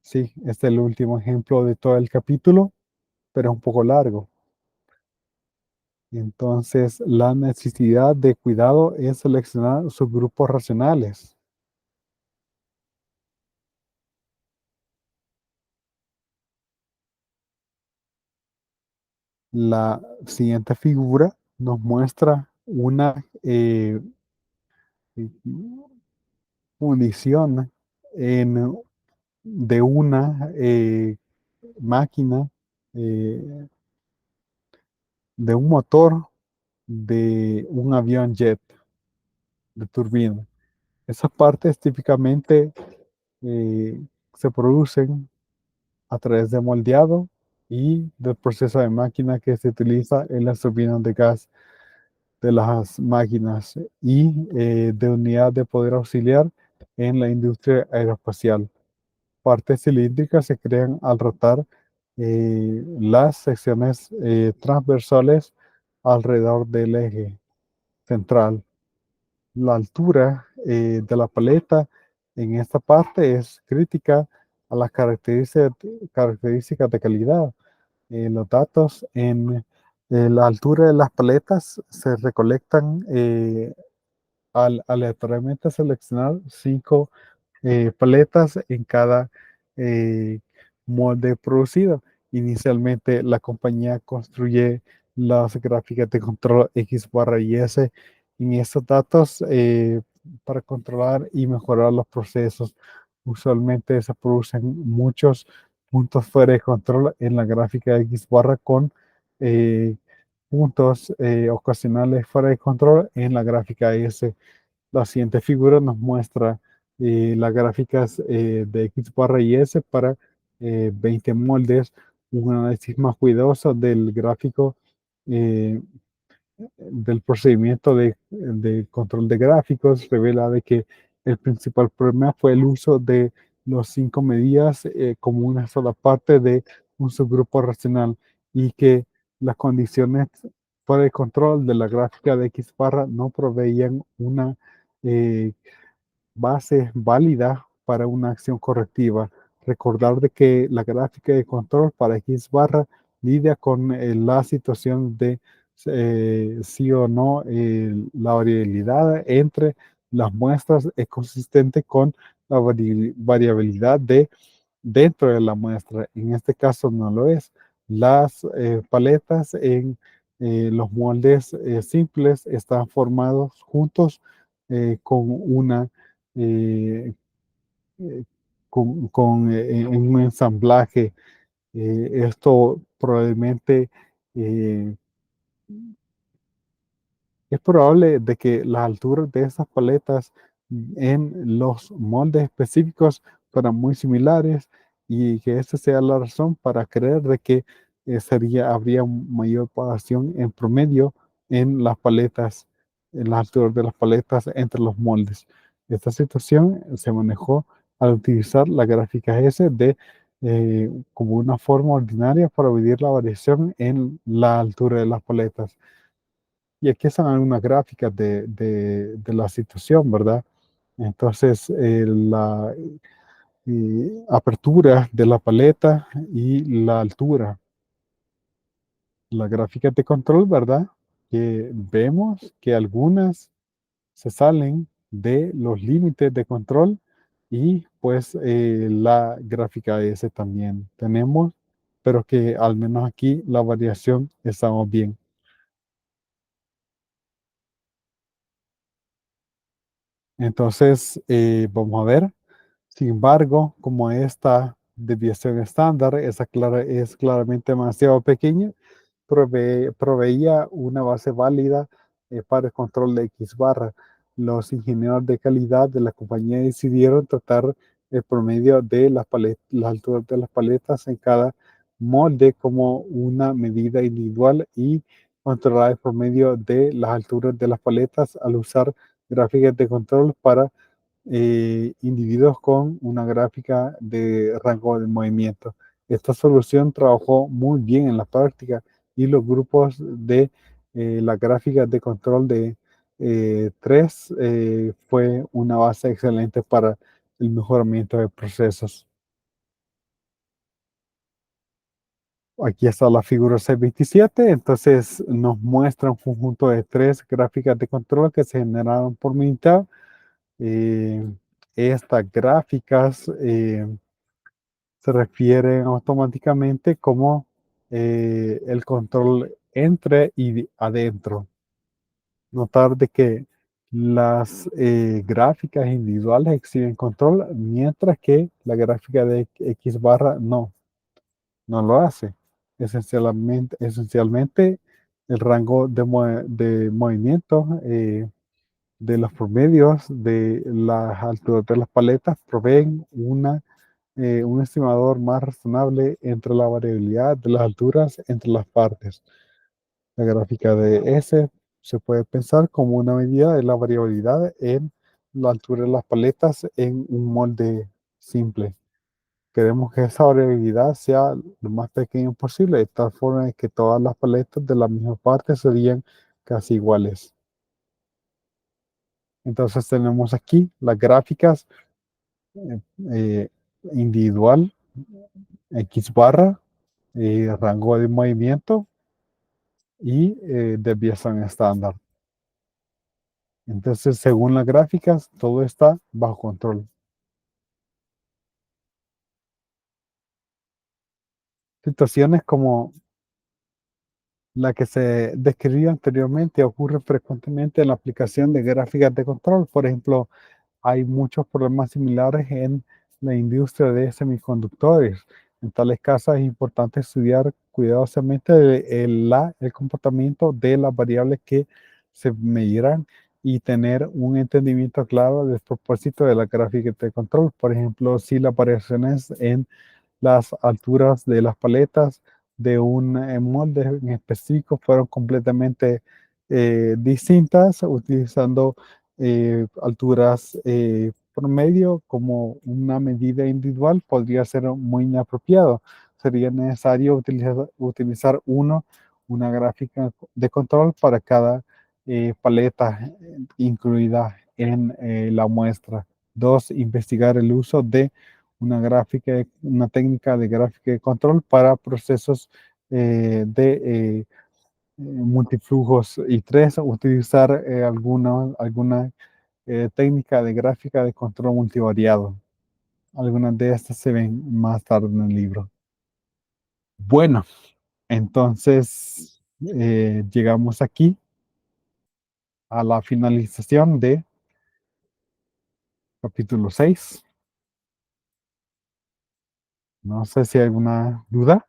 Sí, este es el último ejemplo de todo el capítulo, pero es un poco largo. Entonces, la necesidad de cuidado es seleccionar subgrupos racionales. La siguiente figura nos muestra una fundición en- de una máquina, eh, de un motor de un avión jet de turbina. Esas partes típicamente eh, se producen a través de moldeado y del proceso de máquina que se utiliza en las turbinas de gas de las máquinas y de unidad de poder auxiliar en la industria aeroespacial. Partes cilíndricas se crean al rotar las secciones transversales alrededor del eje central. La altura de la paleta en esta parte es crítica a las características de calidad. Los datos en la altura de las paletas se recolectan al aleatoriamente seleccionar 5 paletas en cada eh, molde producido. Inicialmente, la compañía construye las gráficas de control X barra y S en estos datos para controlar y mejorar los procesos. Usualmente se producen muchos puntos fuera de control en la gráfica X barra con eh, puntos ocasionales fuera de control en la gráfica S. La siguiente figura nos muestra las gráficas de X barra y S para 20 moldes. Un análisis más cuidadoso del gráfico eh, del procedimiento de control de gráficos revela de que el principal problema fue el uso de los 5 medidas como una sola parte de un subgrupo racional y que las condiciones fuera de control de la gráfica de X barra no proveían una eh, base válida para una acción correctiva. Recordar de que la gráfica de control para X barra lidia con la situación de sí o no la variabilidad entre las muestras es consistente con la variabilidad de dentro de la muestra. En este caso no lo es. Las paletas en los moldes simples están formados juntos con una eh, eh, en un ensamblaje. Esto probablemente eh, es probable de que las alturas de esas paletas en los moldes específicos fueran muy similares y que esa sea la razón para creer de que habría mayor variación en promedio en las paletas, en las alturas de las paletas entre los moldes. Esta situación se manejó al utilizar la gráfica S como una forma ordinaria para medir la variación en la altura de las paletas. Y aquí están algunas gráficas de la situación, ¿verdad? Entonces, la apertura de la paleta y la altura. Las gráficas de control, ¿verdad? Que vemos que algunas se salen de los límites de control y pues la gráfica S también tenemos, pero que al menos aquí la variación estamos bien. Entonces, vamos a ver. Sin embargo, como esta desviación estándar es claramente demasiado pequeña, proveía una base válida para el control de X barra. Los ingenieros de calidad de la compañía decidieron tratar el promedio de las alturas de las paletas en cada molde como una medida individual y controlar el promedio de las alturas de las paletas al usar gráficas de control para individuos con una gráfica de rango de movimiento. Esta solución trabajó muy bien en la práctica y los grupos de las gráficas de control de 3 fue una base excelente para el mejoramiento de procesos. Aquí está la figura C27, entonces nos muestra un conjunto de 3 gráficas de control que se generaron por mitad. Eh, Estas gráficas se refieren automáticamente como el control entre y adentro. Notar de que las gráficas individuales exhiben control, mientras que la gráfica de X barra no lo hace. Esencialmente el rango de movimiento de los promedios de las alturas de las paletas proveen un estimador más razonable entre la variabilidad de las alturas entre las partes. La gráfica de S se puede pensar como una medida de la variabilidad en la altura de las paletas en un molde simple. Queremos que esa variabilidad sea lo más pequeño posible, de tal forma que todas las paletas de la misma parte serían casi iguales. Entonces tenemos aquí las gráficas eh, eh, individual, X barra, rango de movimiento y desviación estándar. Entonces, según las gráficas, todo está bajo control. Situaciones como la que se describió anteriormente ocurre frecuentemente en la aplicación de gráficas de control. Por ejemplo, hay muchos problemas similares en la industria de semiconductores. En tales casos es importante estudiar cuidadosamente el comportamiento de las variables que se medirán y tener un entendimiento claro del propósito de la gráfica de control. Por ejemplo, si las variaciones en las alturas de las paletas de un molde en específico fueron completamente distintas, utilizando alturas promedio como una medida individual podría ser muy inapropiado. Sería necesario utilizar una gráfica de control para cada paleta incluida en la muestra. Dos, investigar el uso de una técnica de gráfica de control para procesos multiflujos. Y tres, utilizar alguna técnica de gráfica de control multivariado. Algunas de estas se ven más tarde en el libro. Bueno, entonces llegamos aquí a la finalización de capítulo 6. No sé si hay alguna duda.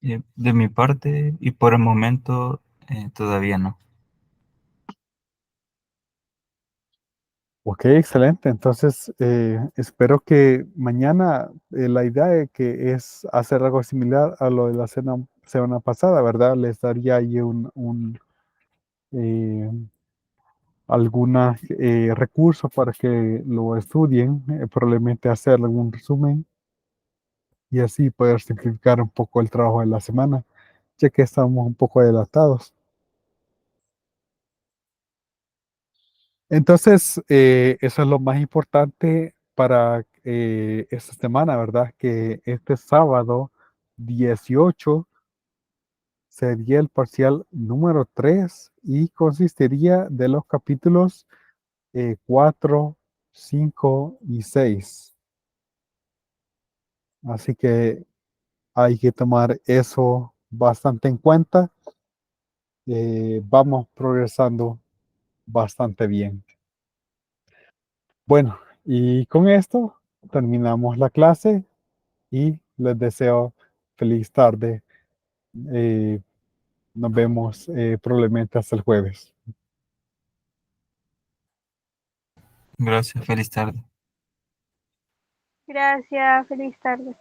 De mi parte, y por el momento, todavía no. Ok, excelente. Entonces, espero que mañana la idea de que es hacer algo similar a lo de la semana pasada, ¿verdad? Les daría ahí eh, algunos recursos para que lo estudien, probablemente hacer algún resumen y así poder simplificar un poco el trabajo de la semana, ya que estamos un poco adelantados. Entonces, eso es lo más importante para esta semana, ¿verdad? Que este sábado 18 sería el parcial número 3 y consistiría de los capítulos 4, 5 y 6. Así que hay que tomar eso bastante en cuenta. Vamos progresando bastante bien. Bueno, y con esto terminamos la clase y les deseo feliz tarde. Eh, Nos vemos probablemente hasta el jueves. Gracias, feliz tarde. Gracias, feliz tarde.